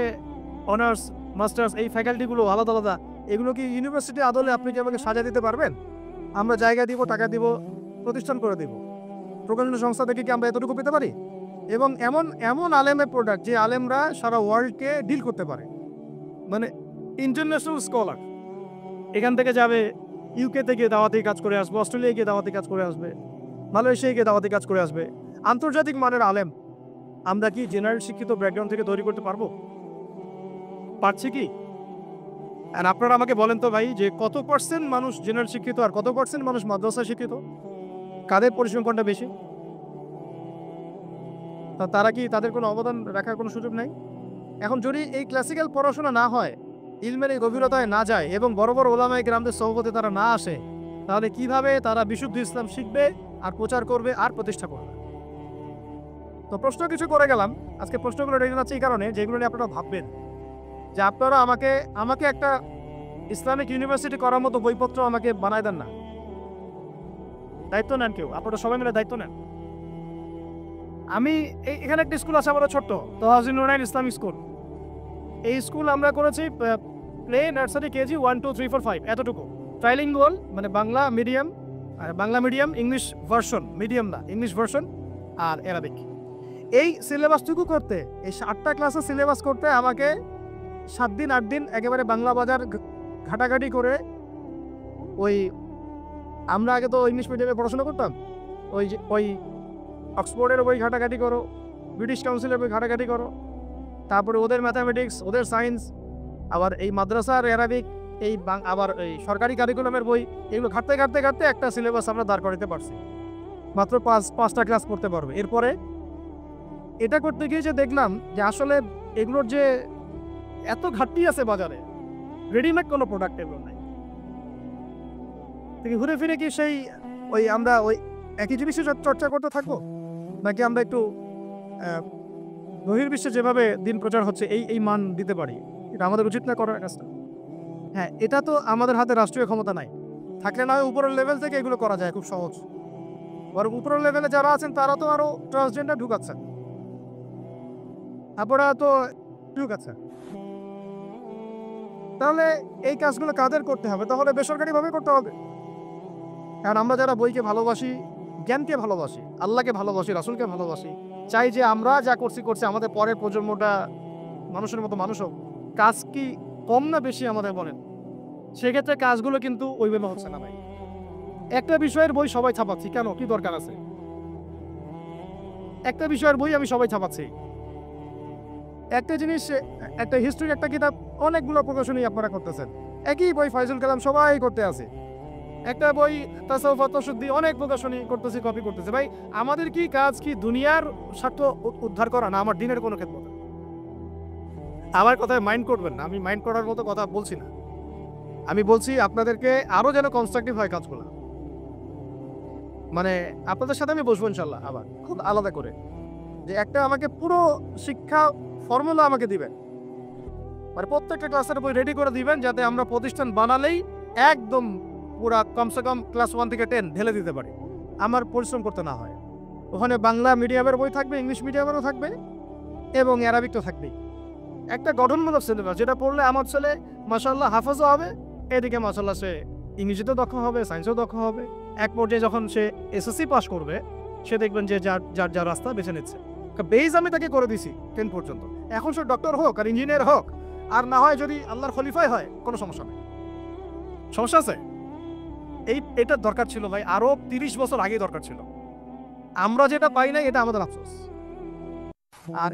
অনার্স, মাস্টার্স, এই ফ্যাকাল্টিগুলো আলাদা আলাদা, এগুলো কি ইউনিভার্সিটি আদলে আপনি কি আমাকে সাজা দিতে পারবেন? আমরা জায়গা দিব, টাকা দিব, প্রতিষ্ঠান করে দিব। প্রকাশনা সংস্থা থেকে কি আমরা এতটুকু পেতে পারি? এবং এমন এমন আলেমের প্রোডাক্ট, যে আলেমরা সারা ওয়ার্ল্ডকে ডিল করতে পারে, মানে ইন্টারন্যাশনাল স্কলার। এখান থেকে যাবে UK থেকে দাওয়াতি কাজ করে আসবে, অস্ট্রেলিয়ায় গিয়ে দাওয়াতি কাজ করে আসবে, মালয়েশিয়ায় গিয়ে দাওয়াতি কাজ করে আসবে, আন্তর্জাতিক মানের আলেম। আমরা কি জেনারেল শিক্ষিত ব্যাকগ্রাউন্ড থেকে তৈরি করতে পারবো? পারছি কি? আর আপনারা আমাকে বলেন তো ভাই, যে কত পার্সেন্ট মানুষ জেনারেল শিক্ষিত আর কত পার্সেন্ট মানুষ মাদ্রাসা শিক্ষিত? কাদের পরিসংখ্যানটা বেশি? তারা কি, তাদের কোনো অবদান রাখার কোনো সুযোগ নাই? এখন যদি এই ক্লাসিক্যাল পড়াশোনা না হয়, ইলমের এই গভীরতায় না যায়, এবং বড় বড় ওলামায়ে কেরামদের সহবতে তারা না আসে, তাহলে কিভাবে তারা বিশুদ্ধ ইসলাম শিখবে আর প্রচার করবে আর প্রতিষ্ঠা করবে? তো প্রশ্ন কিছু করে গেলাম। আজকে প্রশ্নগুলো রেখে যাচ্ছে এই কারণে, যেগুলো নিয়ে আপনারা ভাববেন, যে আপনারা আমাকে একটা ইসলামিক ইউনিভার্সিটি করার মতো বইপত্র আমাকে বানায় দেন না। দায়িত্ব নেন কেউ, আপনারা সবাই মিলে দায়িত্ব নেন। আমি এখানে একটা স্কুল আছে আমাদের ছোট্ট, তাওহিদুন নুরাইন ইসলামিক স্কুল। এই স্কুল আমরা করেছি প্লে, নার্সারি, KG 1, 2, 3, 4, 5, এতটুকু। ট্রাইলিঙ্গুয়াল, মানে Bangla medium, English version, medium না, ইংলিশ ভার্সন আর অ্যারাবিক। এই সিলেবাসটুকু করতে, এই 8টা ক্লাসের সিলেবাস করতে আমাকে 7 দিন 8 দিন একেবারে বাংলা বাজার ঘাটাঘাটি করে, আমরা আগে তো ইংলিশ মিডিয়ামে পড়াশোনা করতাম, ওই অক্সফোর্ডের বই ঘাটাঘাটি করো, ব্রিটিশ কাউন্সিলের বই ঘাটাঘাটি করো, তারপরে ওদের ম্যাথামেটিক্স, ওদের সায়েন্স, আবার এই মাদ্রাসার অ্যারাবিক, আবার এই সরকারি কারিকুলামের বই, এগুলো ঘাটতে ঘাটতে ঘাটতে একটা সিলেবাস আমরা দাঁড় করাতে পারছি। মাত্র 5টা ক্লাস করতে পারবে। এরপরে এটা করতে গিয়ে যে দেখলাম যে আসলে এগুলোর যে এত ঘাটতি আছে বাজারে, রেডিমেড কোনো প্রোডাক্ট এগুলো নাই। ঘুরে ফিরে কি সেই আমরা একই জিনিসের চর্চা করতে থাকবো, নাকি আমরা একটু বহির্বিশ্বে যেভাবে দিন প্রচার হচ্ছে এই মান দিতে পারি? এটা আমাদের উচিত না করার কাজটা? হ্যাঁ, এটা তো আমাদের হাতে রাষ্ট্রীয় ক্ষমতা নাই, থাকলে না হয় উপরের লেভেল থেকে এগুলো করা যায় খুব সহজ। আর উপরের লেভেলে যারা আছেন তারা তো আরো ট্রান্সজেন্ডার ঢুকাচ্ছেন, আপনারা তো ঢুকাচ্ছেন। তাহলে এই কাজগুলো কাদের করতে হবে? তাহলে বেসরকারিভাবে করতে হবে। কারণ আমরা যারা বইকে ভালোবাসি, জ্ঞানকে ভালোবাসি, আল্লাহকে ভালোবাসি, রাসূলকে ভালোবাসি, চাই যে আমরা যা করছি আমাদের পরের প্রজন্মটা মানুষের মতো মানুষ হোক। কাজ কি কম না বেশি আমাদের বলেন? সেক্ষেত্রে কাজগুলো কিন্তু ওইভাবে হচ্ছে না ভাই। একটা বিষয়ের বই সবাই ছাপাচ্ছি, কেন? কি দরকার আছে? একটা বিষয়ের বই আমি সবাই ছাপাচ্ছি। একটা জিনিস, একটা হিস্ট্রির একটা কিতাব অনেকগুলো প্রকাশনী আপনারা করতেছেন। একই বই ফাইজুল কালাম সবাই করতে আছে। একটা বই তাসাউফ তাসুদ্দি অনেক প্রকাশনী করতেছে, কপি করতেছে। ভাই আমাদের কি কাজ কি দুনিয়ার স্বার্থ উদ্ধার করা, না আমার দিনের কোনো ক্ষেত্রে? আমার কথায় মাইন্ড করবেন না, আমি মাইন্ড করার মতো কথা বলছি না। আমি বলছি আপনাদেরকে আরো যেন কনস্ট্রাকটিভ হয় কাজগুলো। মানে আপনাদের সাথে আমি বসবো ইনশাল্লাহ আবার খুব আলাদা করে, যে একটা আমাকে পুরো শিক্ষা ফর্মুলা আমাকে দিবেন, মানে প্রত্যেকটা ক্লাসের বই রেডি করে দিবেন, যাতে আমরা প্রতিষ্ঠান বানালেই একদম পুরা কমসে কম ক্লাস 1 থেকে 10 ঢেলে দিতে পারি, আমার পরিশ্রম করতে না হয়। ওখানে বাংলা মিডিয়ামের বই থাকবে, ইংলিশ মিডিয়ামেরও থাকবে, এবং অ্যারাবিক তো থাকবেই। একটা গঠনমূলক সিলেবাস, যেটা পড়লে আমার ছেলে মাশাআল্লাহ হাফেজও হবে, এদিকে মাশাআল্লাহ সে ইংরেজিতেও দক্ষ হবে, সায়েন্সেও দক্ষ হবে। এক পর্যায়ে যখন সে এসএসসি পাস করবে, সে দেখবেন যে যার রাস্তা বেছে নিচ্ছে। বেজ আমি তাকে করে দিছি 10 পর্যন্ত। এখন সে ডক্টর হোক আর ইঞ্জিনিয়ার হোক, আর না হয় যদি আল্লাহর খলিফাই হয়, কোনো সমস্যা নেই। সমস্যা আছে? এটা দরকার ছিল ভাই, আরো 30 বছর আগেই দরকার ছিল। আমরা যেটা পাই নাই, এটা আমাদের আফসোস। আর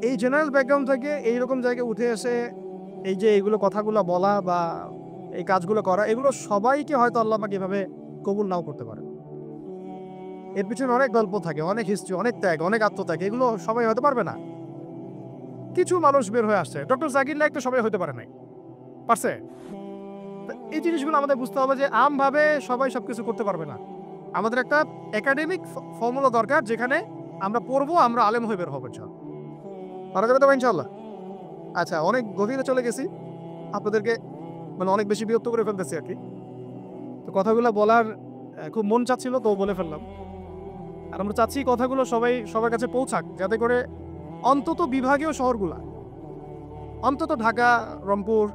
এই জেনারেল ব্যাকগ্রাউন্ড থেকে এইরকম জায়গায় উঠে এসে এই যে এইগুলো কথাগুলো বলা বা এই কাজগুলো করা, এগুলো সবাইকে হয়তো আল্লাহ পাক এভাবে কবুল নাও করতে পারে। এর পিছনে অনেক গল্প থাকে, অনেক হিস্ট্রি, অনেক ত্যাগ, অনেক আত্মত্যাগ, এগুলো সবাই হতে পারবে না। কিছু মানুষ বের হয়ে আসছে, ডক্টর জাকির নায়েক তো সবাই হতে পারে নাই, পারছে? এই জিনিসগুলো আমাদের বুঝতে হবে যে আমভাবে সবাই সবকিছু করতে পারবে না। আমাদের একটা একাডেমিক ফর্মুলা দরকার, যেখানে আমরা পড়বো, আমরা আলেম হয়ে বের হবো। পারা যাবে তো ইনশাআল্লাহ? আচ্ছা, অনেক গভীরে চলে গেছি, আপনাদেরকে মানে অনেক বেশি বিরক্ত করে ফেলতেছি আর কি। তো কথাগুলো বলার খুব মন চাচ্ছিল, তো বলে ফেললাম। আর আমরা চাচ্ছি কথাগুলো সবার কাছে পৌঁছাক, যাতে করে অন্তত বিভাগীয় শহরগুলা, অন্তত ঢাকা, রংপুর,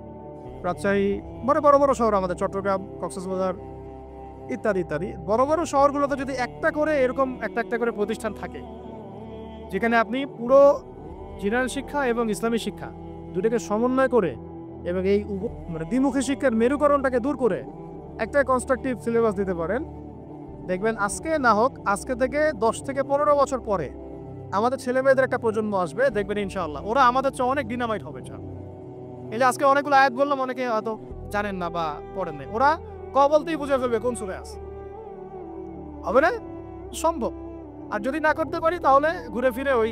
রাজশাহী, বড় বড় শহর আমাদের, চট্টগ্রাম, কক্সবাজার ইত্যাদি ইত্যাদি বড় বড় শহরগুলোতে যদি একটা করে এরকম একটা করে প্রতিষ্ঠান থাকে, যেখানে আপনি পুরো জেনারেল শিক্ষা এবং ইসলামী শিক্ষা দুটোকে সমন্বয় করে, এবং এই মানে দ্বিমুখী শিক্ষার মেরুকরণটাকে দূর করে একটা কনস্ট্রাকটিভ সিলেবাস দিতে পারেন, দেখবেন আজকে না হোক, আজকে থেকে 10 থেকে 15 বছর পরে আমাদের ছেলে মেয়েদের একটা প্রজন্ম আসবে, দেখবেন ইনশাআল্লাহ ওরা আমাদের চেয়ে অনেক ডিনামাইট হবে। এই যে আজকে অনেকগুলো আয়াত বললাম, অনেকে হয়তো জানেন না বা পড়েন নাই, ওরা বলতেই বুঝে ফেলবে কোন সূরায় আছে। হবে না? সম্ভব। আর যদি না করতে পারি, তাহলে ঘুরে ফিরে ওই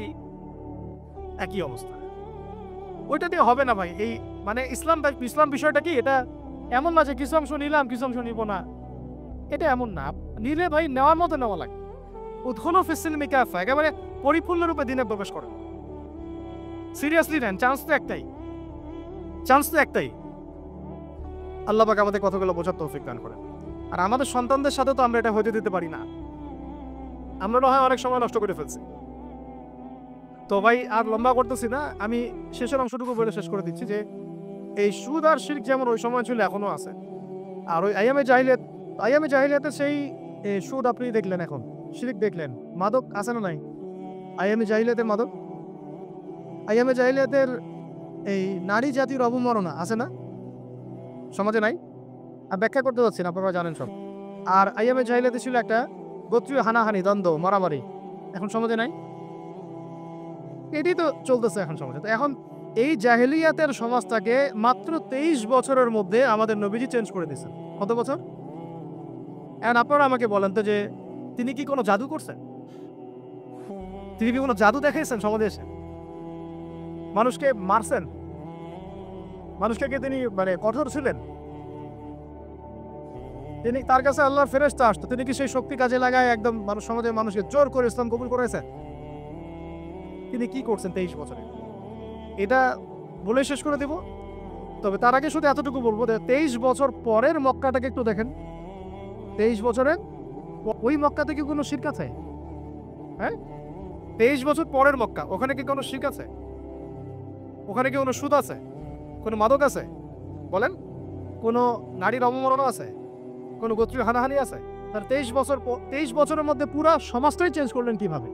একই অবস্থা। ওইটা দিয়ে হবে না ভাই। এই মানে ইসলাম বিষয়টা কি, এটা এমন না যে কিছু অংশ নিলাম, কিছু অংশ নিব না, এটা এমন না। নিলে ভাই নেওয়ার মতো নেওয়া লাগে। উদ্খুলু ফিস-সিলমি কাফা, একেবারে পরিপূর্ণ রূপে দিনে প্রবেশ করে। সিরিয়াসলি নেন, চান্স তো একটাই। আল্লাহ পাক আমাদের কথাগুলো বোঝার তৌফিক দান করেন। আর আমাদের সন্তানদের সাথে তো আমরা এটা হতে দিতে পারি না। আমরা না হয় অনেক সময় নষ্ট করে ফেলছি। তো ভাই আর লম্বা করতেছি না, আমি শেষের অংশটুকু বলে শেষ করে দিচ্ছি যে এই সুদ আর শিরক যেমন ওই সময় ছিল, এখনো আছে। আর ওই আইয়ামে জাহিলিয়াতে সেই সুদ আপনি দেখলেন, এখন শিরক দেখলেন, মাদক আছে না নাই? আইয়ামে জাহিলিয়াতের মাদক, আইয়ামে জাহিলিয়াতের এই নারী জাতির অবমাননা আছে না সমাজে? নাই? আর ব্যাখ্যা করতে যাচ্ছি না, আপনারা জানেন সব। আর আইয়ামে জাহিলিয়াতে ছিল একটা গোত্রীয় হানাহানি, দ্বন্দ্ব, মারামারি, এখন সমাজে নাই? এটাই তো চলতেছে এখন সমাজে। তো এখন এই জাহিলিয়াতের সমাজটাকে মাত্র 23 বছরের মধ্যে আমাদের নবীজি চেঞ্জ করে দিয়েছেন। কত বছর? এখন আপনারা আমাকে বলেন তো যে তিনি কি কোনো জাদু করছেন? তিনি কি কোনো জাদু দেখাইছেন সমাজে এসে? মানুষকে মারছেন? মানুষকে কি তিনি মানে কঠোর ছিলেন? তিনি তার কাছে আল্লাহর ফেরেশতা আসতো, তিনি কি সেই শক্তি কাজে লাগায় একদম মানুষ সমাজে মানুষকে জোর করে ইসলাম কবুল করেছেন? তিনি কি করছেন 23 বছরে? এটা বলে শেষ করে দেব। তবে তার আগে শুধু এতটুকু বলবো যে 23 বছর পরের মক্কাটাকে একটু দেখেন। 23 বছরের ওই মক্কাতে কি কোনো শিরক আছে? হ্যাঁ? 23 বছর পরের মক্কা, ওখানে কি কোনো শিরক আছে? ওখানে কি কোনো সুদ আছে? কোনো মাদক আছে? বলেন? কোনো নারীর অবমাননা আছে? কোনো গোত্রীয় হানাহানি আছে? তার 23 বছরের মধ্যে পুরা সমাজটাই চেঞ্জ করলেন কিভাবে?